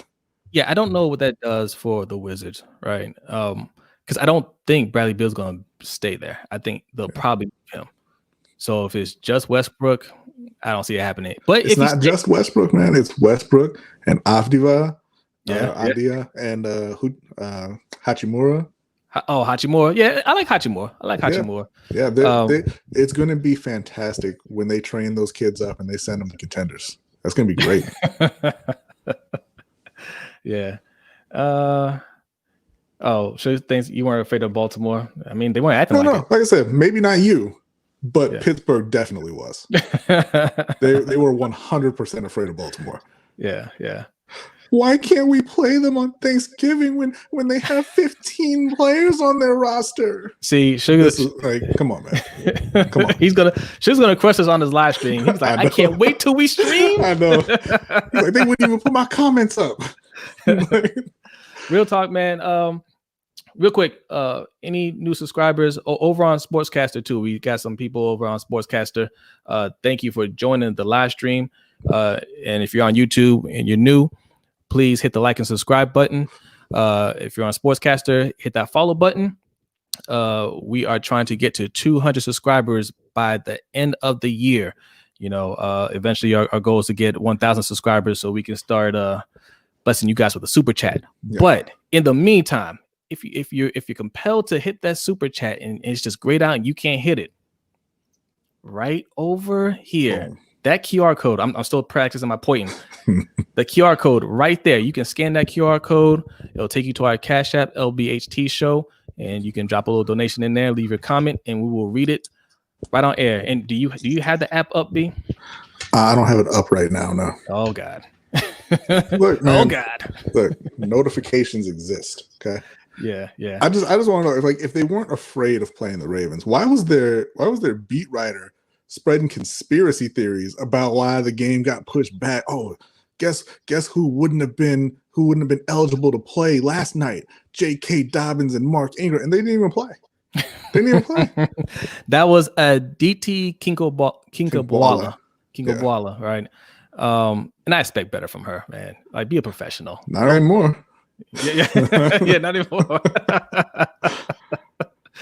Speaker 1: Yeah, I don't know what that does for the Wizards, right? Because I don't think Bradley Beal's going to stay there. I think they'll probably move him. So if it's just Westbrook, I don't see it happening. But
Speaker 2: it's not just Westbrook, man. It's Westbrook and Avdiva,
Speaker 1: Adia,
Speaker 2: and Hachimura.
Speaker 1: Oh, Hachimura. Yeah, I like Hachimura.
Speaker 2: Yeah, it's going to be fantastic when they train those kids up and they send them to contenders. That's going to be great.
Speaker 1: Yeah. So things you weren't afraid of Baltimore? I mean, they weren't acting like it.
Speaker 2: Like I said, maybe not you, but Pittsburgh definitely was. They were 100% afraid of Baltimore.
Speaker 1: Yeah.
Speaker 2: Why can't we play them on Thanksgiving when they have 15 players on their roster?
Speaker 1: See, Sugar,
Speaker 2: come on, man. Come on.
Speaker 1: She's gonna crush us on his live stream. He's like, I can't wait till we stream.
Speaker 2: I know. He's like, they wouldn't even put my comments up.
Speaker 1: Real talk, man. Real quick, any new subscribers over on Sportscaster too? We got some people over on Sportscaster. Thank you for joining the live stream. And if you're on YouTube and you're new, please hit the like and subscribe button. If you're on Sportscaster, hit that follow button. We are trying to get to 200 subscribers by the end of the year. Eventually our goal is to get 1,000 subscribers so we can start blessing you guys with a super chat. Yeah. But in the meantime, if you're compelled to hit that super chat and it's just grayed out and you can't hit it, right over here, that QR code, I'm still practicing my pointing. The QR code right there, you can scan that QR code. It'll take you to our Cash App LBHT show, and you can drop a little donation in there, leave your comment, and we will read it right on air. And do you have the app up, B?
Speaker 2: I don't have it up right now, no.
Speaker 1: Oh God.
Speaker 2: Look, man,
Speaker 1: oh God.
Speaker 2: Look, notifications exist. Okay.
Speaker 1: Yeah.
Speaker 2: I just want to know if they weren't afraid of playing the Ravens, why was their beat writer spreading conspiracy theories about why the game got pushed back? Oh, guess who wouldn't have been eligible to play last night? J.K. Dobbins and Mark Ingram, and they didn't even play.
Speaker 1: That was a DT Kinkabwala, right? And I expect better from her, man. Like, be a professional.
Speaker 2: Not anymore.
Speaker 1: Yeah, not anymore.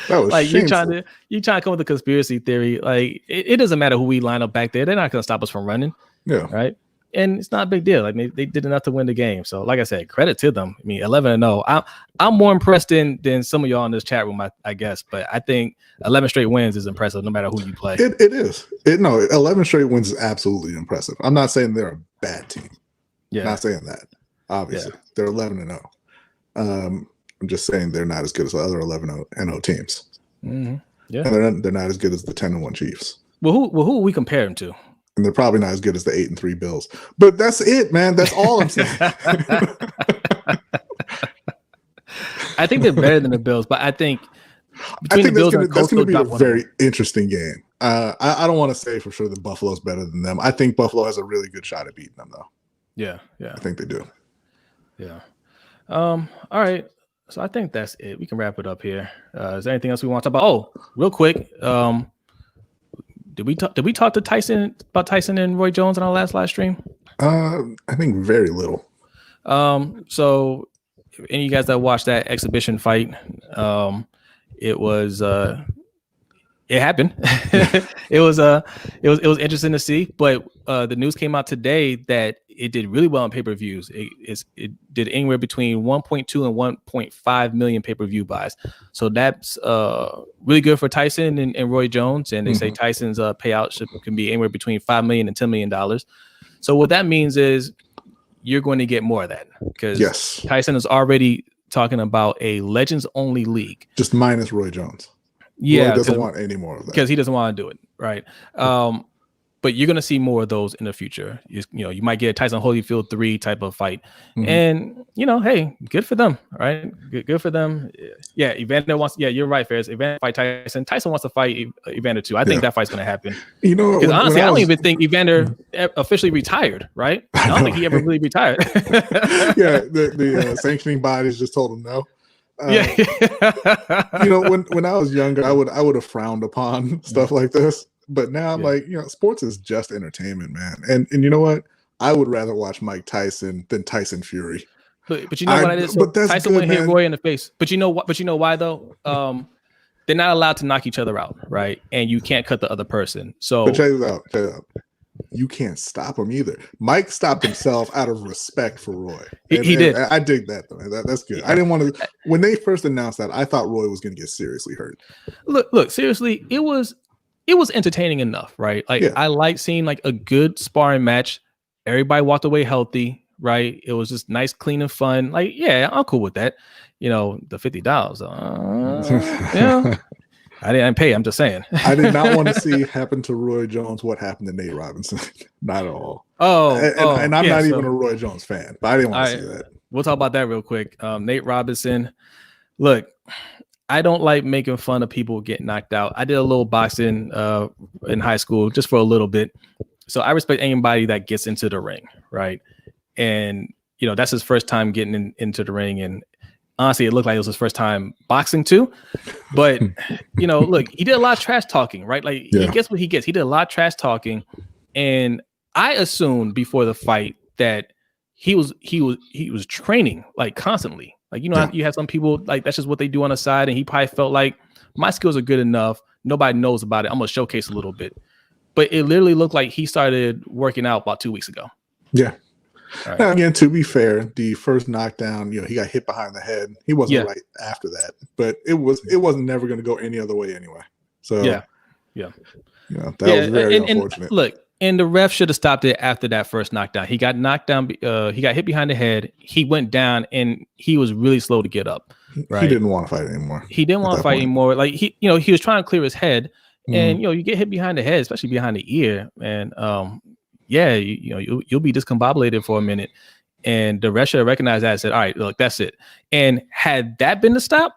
Speaker 2: That was
Speaker 1: like
Speaker 2: shameful.
Speaker 1: you trying to come with a conspiracy theory. Like it doesn't matter who we line up back there. They're not going to stop us from running.
Speaker 2: Yeah. Right.
Speaker 1: And it's not a big deal. Like they did enough to win the game. So like I said, credit to them. I mean, 11-0. I'm more impressed than some of y'all in this chat room, I guess. But I think 11 straight wins is impressive no matter who you play.
Speaker 2: It is. 11 straight wins is absolutely impressive. I'm not saying they're a bad team.
Speaker 1: Yeah.
Speaker 2: Not saying that. Obviously. Yeah. They're 11-0. I'm just saying they're not as good as the other 11-0 teams.
Speaker 1: Mm-hmm. Yeah.
Speaker 2: And they're not as good as the 10-1 Chiefs.
Speaker 1: Well, who will we compare them to?
Speaker 2: And they're probably not as good as the 8-3 Bills. But that's it, man. That's all I'm saying.
Speaker 1: I think they're better than the Bills, but I think
Speaker 2: that's going to be a very interesting game. I don't want to say for sure that Buffalo's better than them. I think Buffalo has a really good shot at beating them, though.
Speaker 1: Yeah.
Speaker 2: I think they do.
Speaker 1: Yeah. All right. So I think that's it. We can wrap it up here. Is there anything else we want to talk about? Oh, real quick. Did we talk to Tyson about Tyson and Roy Jones on our last live stream?
Speaker 2: I think very little.
Speaker 1: So any of you guys that watched that exhibition fight, it was It happened. It was interesting to see, but the news came out today that it did really well on pay-per-views. It did anywhere between 1.2 and 1.5 million pay-per-view buys. So that's really good for Tyson and Roy Jones. And they say Tyson's payout can be anywhere between $5 million and $10 million. So what that means is you're going to get more of that, because Tyson is already talking about a Legends only league,
Speaker 2: just minus Roy Jones.
Speaker 1: Yeah,
Speaker 2: Roy doesn't want any more of that
Speaker 1: because he doesn't want to do it, right? But you're gonna see more of those in the future. You might get a Tyson Holyfield 3 type of fight, and hey, good for them, right? Good for them. Yeah, Evander wants. Yeah, you're right, Ferris. Evander fight Tyson. Tyson wants to fight Evander too. I think that fight's gonna happen. Because honestly, I don't even think Evander officially retired. Right? I don't think he ever really retired.
Speaker 2: Yeah, the sanctioning bodies just told him no. When I was younger, I would have frowned upon stuff like this, but now I'm like, sports is just entertainment, man. And you know what? I would rather watch Mike Tyson than Tyson Fury.
Speaker 1: But you know what it is? So Tyson would hit Roy in the face. But you know what? But you know why though? They're not allowed to knock each other out, right? And you can't cut the other person. So
Speaker 2: but check this out. You can't stop him either. Mike stopped himself out of respect for Roy.
Speaker 1: He did.
Speaker 2: I dig that though. That's good. I didn't want to. When they first announced that, I thought Roy was going to get seriously hurt.
Speaker 1: Look. Seriously, it was entertaining enough, right? I like seeing like a good sparring match. Everybody walked away healthy, right? It was just nice, clean, and fun. Like, yeah, I'm cool with that. The $50. I didn't pay. I'm just saying.
Speaker 2: I did not want to see happen to Roy Jones what happened to Nate Robinson. Not at all. And I'm not even a Roy Jones fan, but I didn't want to see that.
Speaker 1: We'll talk about that real quick. Nate Robinson. Look, I don't like making fun of people getting knocked out. I did a little boxing in high school just for a little bit. So I respect anybody that gets into the ring, right? And, that's his first time getting into the ring. And honestly, it looked like it was his first time boxing too. But, look, he did a lot of trash talking, right? Like, he gets what he gets. He did a lot of trash talking. And I assumed before the fight that he was training like constantly. Like, how you have some people like that's just what they do on the side. And he probably felt like my skills are good enough. Nobody knows about it. I'm going to showcase a little bit. But it literally looked like he started working out about 2 weeks ago.
Speaker 2: Yeah. Right. Now, again, to be fair, the first knockdown, he got hit behind the head. He wasn't right after that, but it wasn't never going to go any other way anyway. So that was very unfortunate.
Speaker 1: And look, and the ref should have stopped it after that first knockdown. He got knocked down. He got hit behind the head. He went down, and he was really slow to get up. Right? He
Speaker 2: didn't want to fight anymore.
Speaker 1: He didn't want to fight anymore. Like he was trying to clear his head, and you get hit behind the head, especially behind the ear, and you'll be discombobulated for a minute. And the ref should have recognized that and said, all right, look, that's it. And had that been the stop,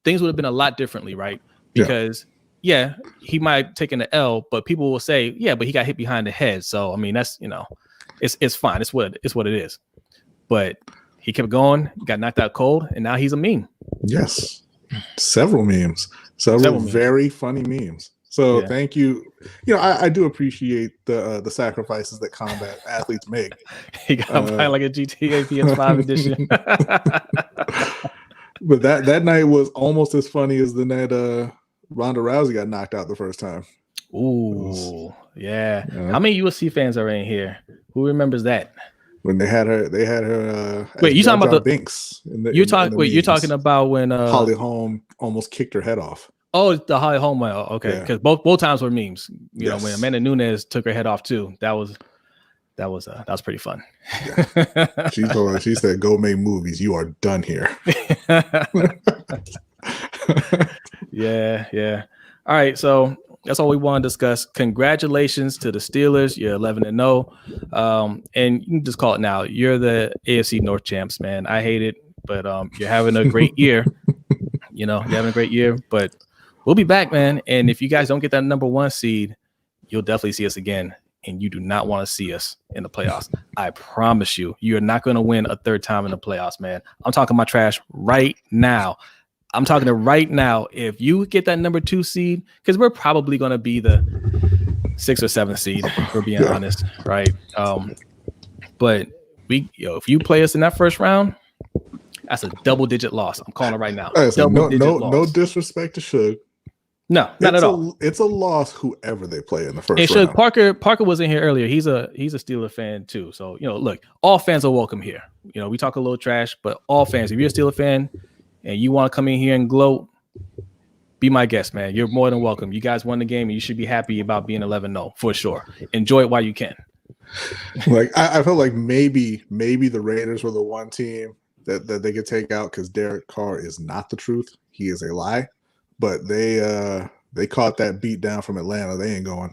Speaker 1: things would have been a lot differently, right? Because he might have taken the L, but people will say, but he got hit behind the head. So I mean, that's it's fine. It's what it is. But he kept going, got knocked out cold, and now he's a meme.
Speaker 2: Yes. Several memes. Several very funny memes. So thank you. I do appreciate the sacrifices that combat athletes make.
Speaker 1: He got to buy like a GTA PS5 edition.
Speaker 2: But that night was almost as funny as the night Ronda Rousey got knocked out the first time.
Speaker 1: Ooh, yeah. How many UFC fans are in here? Who remembers that?
Speaker 2: When they had her.
Speaker 1: Wait, you talking about the
Speaker 2: Binks?
Speaker 1: You're talking about when
Speaker 2: Holly Holm almost kicked her head off.
Speaker 1: Oh, the Holly Holm one. Okay, because both times were memes. You know, when Amanda Nunes took her head off too. That was pretty fun.
Speaker 2: Yeah. She said, "Go make movies. You are done here."
Speaker 1: Yeah. All right, so that's all we want to discuss. Congratulations to the Steelers. You're 11-0, and you can just call it now. You're the AFC North champs, man. I hate it, but you're having a great year. You're having a great year, but we'll be back, man. And if you guys don't get that number 1 seed, you'll definitely see us again. And you do not want to see us in the playoffs. I promise you, you're not going to win a third time in the playoffs, man. I'm talking my trash right now. I'm talking to right now. If you get that number 2 seed, because we're probably going to be the 6th or 7th seed, if we're being honest, right? But if you play us in that first round, that's a double-digit loss. I'm calling it right now.
Speaker 2: No disrespect to Suge,
Speaker 1: No, not at all.
Speaker 2: It's a loss whoever they play in the first round.
Speaker 1: Parker was in here earlier. He's a Steeler fan too. So, look, all fans are welcome here. We talk a little trash, but all fans, if you're a Steeler fan and you want to come in here and gloat, be my guest, man. You're more than welcome. You guys won the game and you should be happy about being 11-0 for sure. Enjoy it while you can.
Speaker 2: Like I felt like maybe the Raiders were the one team that they could take out because Derek Carr is not the truth. He is a lie. But they caught that beat down from Atlanta. They ain't going.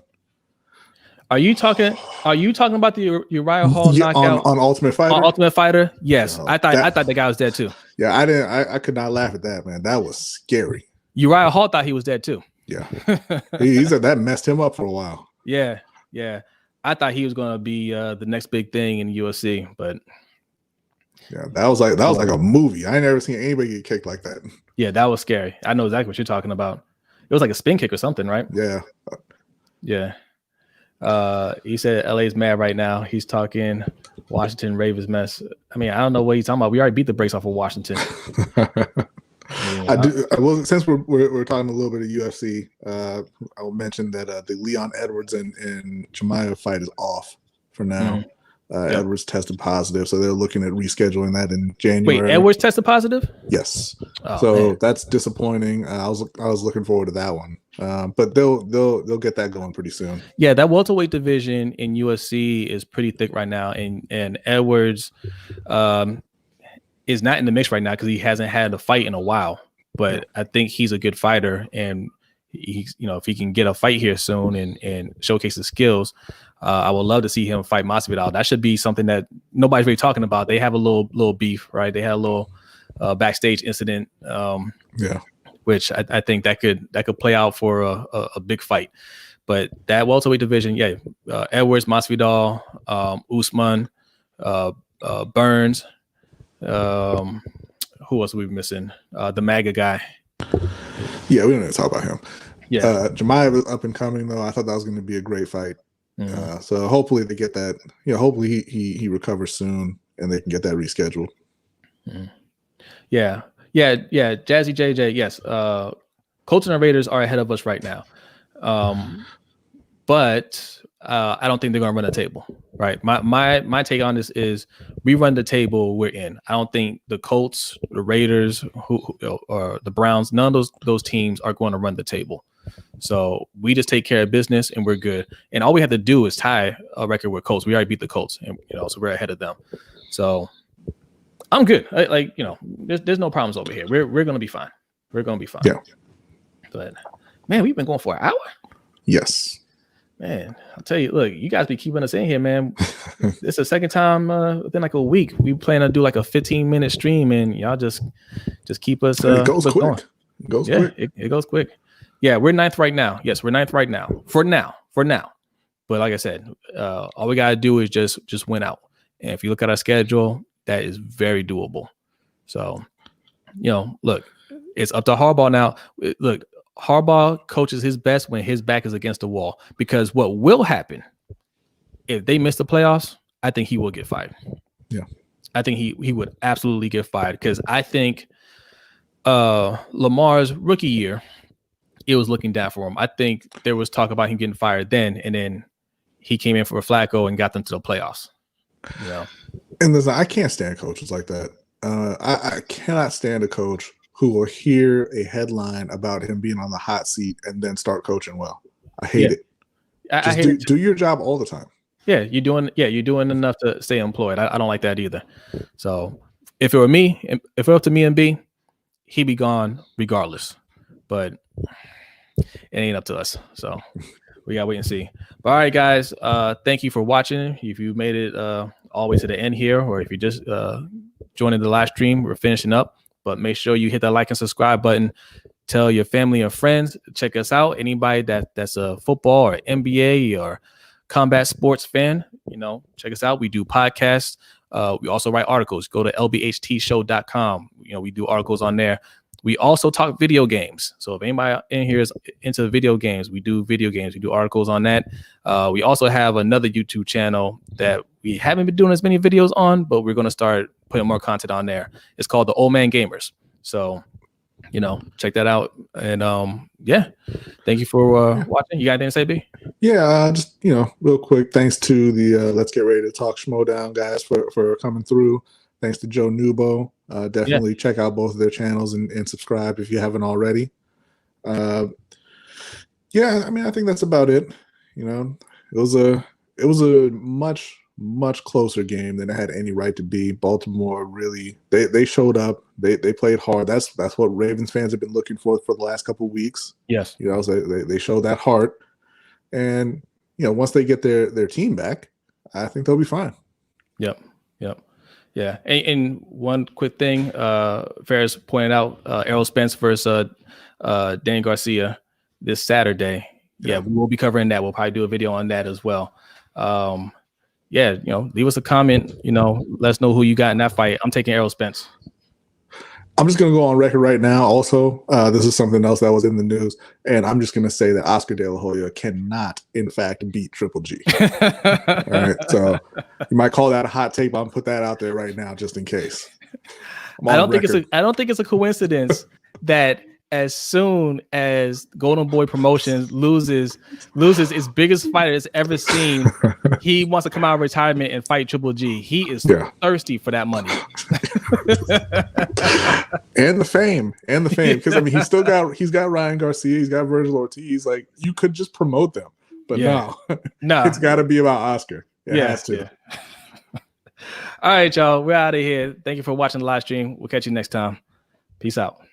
Speaker 1: Are you talking about the Uriah Hall knockout
Speaker 2: on Ultimate Fighter?
Speaker 1: On Ultimate Fighter? Yes. I thought the guy was dead too.
Speaker 2: Yeah, I could not laugh at that, man. That was scary.
Speaker 1: Uriah Hall thought he was dead too.
Speaker 2: Yeah. he said that messed him up for a while.
Speaker 1: Yeah. I thought he was gonna be the next big thing in UFC, but
Speaker 2: yeah, that was like a movie. I ain't never seen anybody get kicked like that.
Speaker 1: Yeah, that was scary. I know exactly what you're talking about. It was like a spin kick or something, right?
Speaker 2: Yeah.
Speaker 1: Yeah. He said LA's mad right now. He's talking Washington Ravens mess. I mean, I don't know what he's talking about. We already beat the brakes off of Washington.
Speaker 2: Well, since we're talking a little bit of UFC, I will mention that the Leon Edwards and Chimaev fight is off for now.
Speaker 1: Mm-hmm.
Speaker 2: Edwards tested positive, so they're looking at rescheduling that in January.
Speaker 1: Wait, Edwards tested positive?
Speaker 2: Yes.
Speaker 1: Oh,
Speaker 2: so
Speaker 1: man.
Speaker 2: That's disappointing. I was looking forward to that one, but they'll get that going pretty soon.
Speaker 1: Yeah, that welterweight division in UFC is pretty thick right now, and Edwards is not in the mix right now because he hasn't had a fight in a while. But I think he's a good fighter, and he's if he can get a fight here soon and showcase his skills. I would love to see him fight Masvidal. That should be something that nobody's really talking about. They have a little beef, right? They had a little backstage incident, which I think that could play out for a big fight. But that welterweight division, Edwards, Masvidal, Usman, Burns. Who else are we missing? The MAGA guy.
Speaker 2: Yeah, we don't need to talk about him.
Speaker 1: Yeah,
Speaker 2: Chimaev is up and coming though. I thought that was going to be a great fight.
Speaker 1: Mm-hmm.
Speaker 2: So hopefully they get that. Hopefully he recovers soon and they can get that rescheduled.
Speaker 1: Mm-hmm. Yeah. Jazzy JJ. Yes. Colts and the Raiders are ahead of us right now. But I don't think they're going to run the table. Right. My take on this is we run the table, we're in. I don't think the Colts, the Raiders, or the Browns, none of those teams are going to run the table. So we just take care of business and we're good. And all we have to do is tie a record with Colts. We already beat the Colts, and so we're ahead of them. So I'm good. There's no problems over here. We're gonna be fine. We're gonna be fine.
Speaker 2: Yeah.
Speaker 1: But man, we've been going for an hour.
Speaker 2: Yes.
Speaker 1: Man, I'll tell you. Look, you guys be keeping us in here, man. It's the second time within like a week. We plan to do like a 15-minute stream, and y'all just keep us.
Speaker 2: It goes quick.
Speaker 1: Going.
Speaker 2: It goes quick.
Speaker 1: It goes quick. Yeah, we're ninth right now. Yes, we're ninth right now. For now. But like I said, all we gotta do is just win out. And if you look at our schedule, that is very doable. So, look, it's up to Harbaugh now. Look, Harbaugh coaches his best when his back is against the wall. Because what will happen if they miss the playoffs, I think he will get fired.
Speaker 2: Yeah,
Speaker 1: I think he would absolutely get fired because I think Lamar's rookie year, it was looking down for him. I think there was talk about him getting fired then, and then he came in for a Flacco and got them to the playoffs.
Speaker 2: And listen, I can't stand coaches like that. I cannot stand a coach who will hear a headline about him being on the hot seat and then start coaching well. I hate it.
Speaker 1: I hate it.
Speaker 2: Do your job all the time.
Speaker 1: Yeah, you're doing enough to stay employed. I don't like that either. So if it were up to me and B, he'd be gone regardless. But it ain't up to us. So we gotta wait and see. But all right, guys, thank you for watching. If you made it all the way to the end here, or if you just joining the live stream, we're finishing up. But make sure you hit that like and subscribe button. Tell your family and friends, check us out. Anybody that's a football or NBA or combat sports fan, check us out. We do podcasts. We also write articles. Go to lbhtshow.com. We do articles on there. We also talk video games. So if anybody in here is into video games, we do video games. We do articles on that. We also have another YouTube channel that we haven't been doing as many videos on, but we're going to start putting more content on there. It's called The Old Man Gamers. So check that out. And yeah, thank you for watching. You got anything to say, B?
Speaker 2: Yeah, just real quick, thanks to the Let's Get Ready to Talk Schmodown guys for coming through. Thanks to Joe Nubo. Definitely check out both of their channels and subscribe if you haven't already. Yeah, I mean, I think that's about it. It was a much closer game than it had any right to be. Baltimore really they showed up. They played hard. That's what Ravens fans have been looking for the last couple of weeks.
Speaker 1: Yes,
Speaker 2: so they showed that heart, and once they get their team back, I think they'll be fine.
Speaker 1: Yep. Yeah, and one quick thing, Ferris pointed out Errol Spence versus Dan Garcia this Saturday. Yeah, we will be covering that. We'll probably do a video on that as well. Yeah, leave us a comment. Let us know who you got in that fight. I'm taking Errol Spence.
Speaker 2: I'm just going to go on record right now. Also, this is something else that was in the news, and I'm just going to say that Oscar De La Hoya cannot, in fact, beat Triple G. All right, so you might call that a hot take, but I'm put that out there right now just in case.
Speaker 1: I don't think it's a coincidence that as soon as Golden Boy Promotions loses its biggest fighter it's ever seen, he wants to come out of retirement and fight Triple G. He is thirsty for that money.
Speaker 2: and the fame. Because I mean he's got Ryan Garcia, he's got Virgil Ortiz. Like, you could just promote them. But no. It's gotta be about Oscar. It has to.
Speaker 1: Yeah. All right, y'all. We're out of here. Thank you for watching the live stream. We'll catch you next time. Peace out.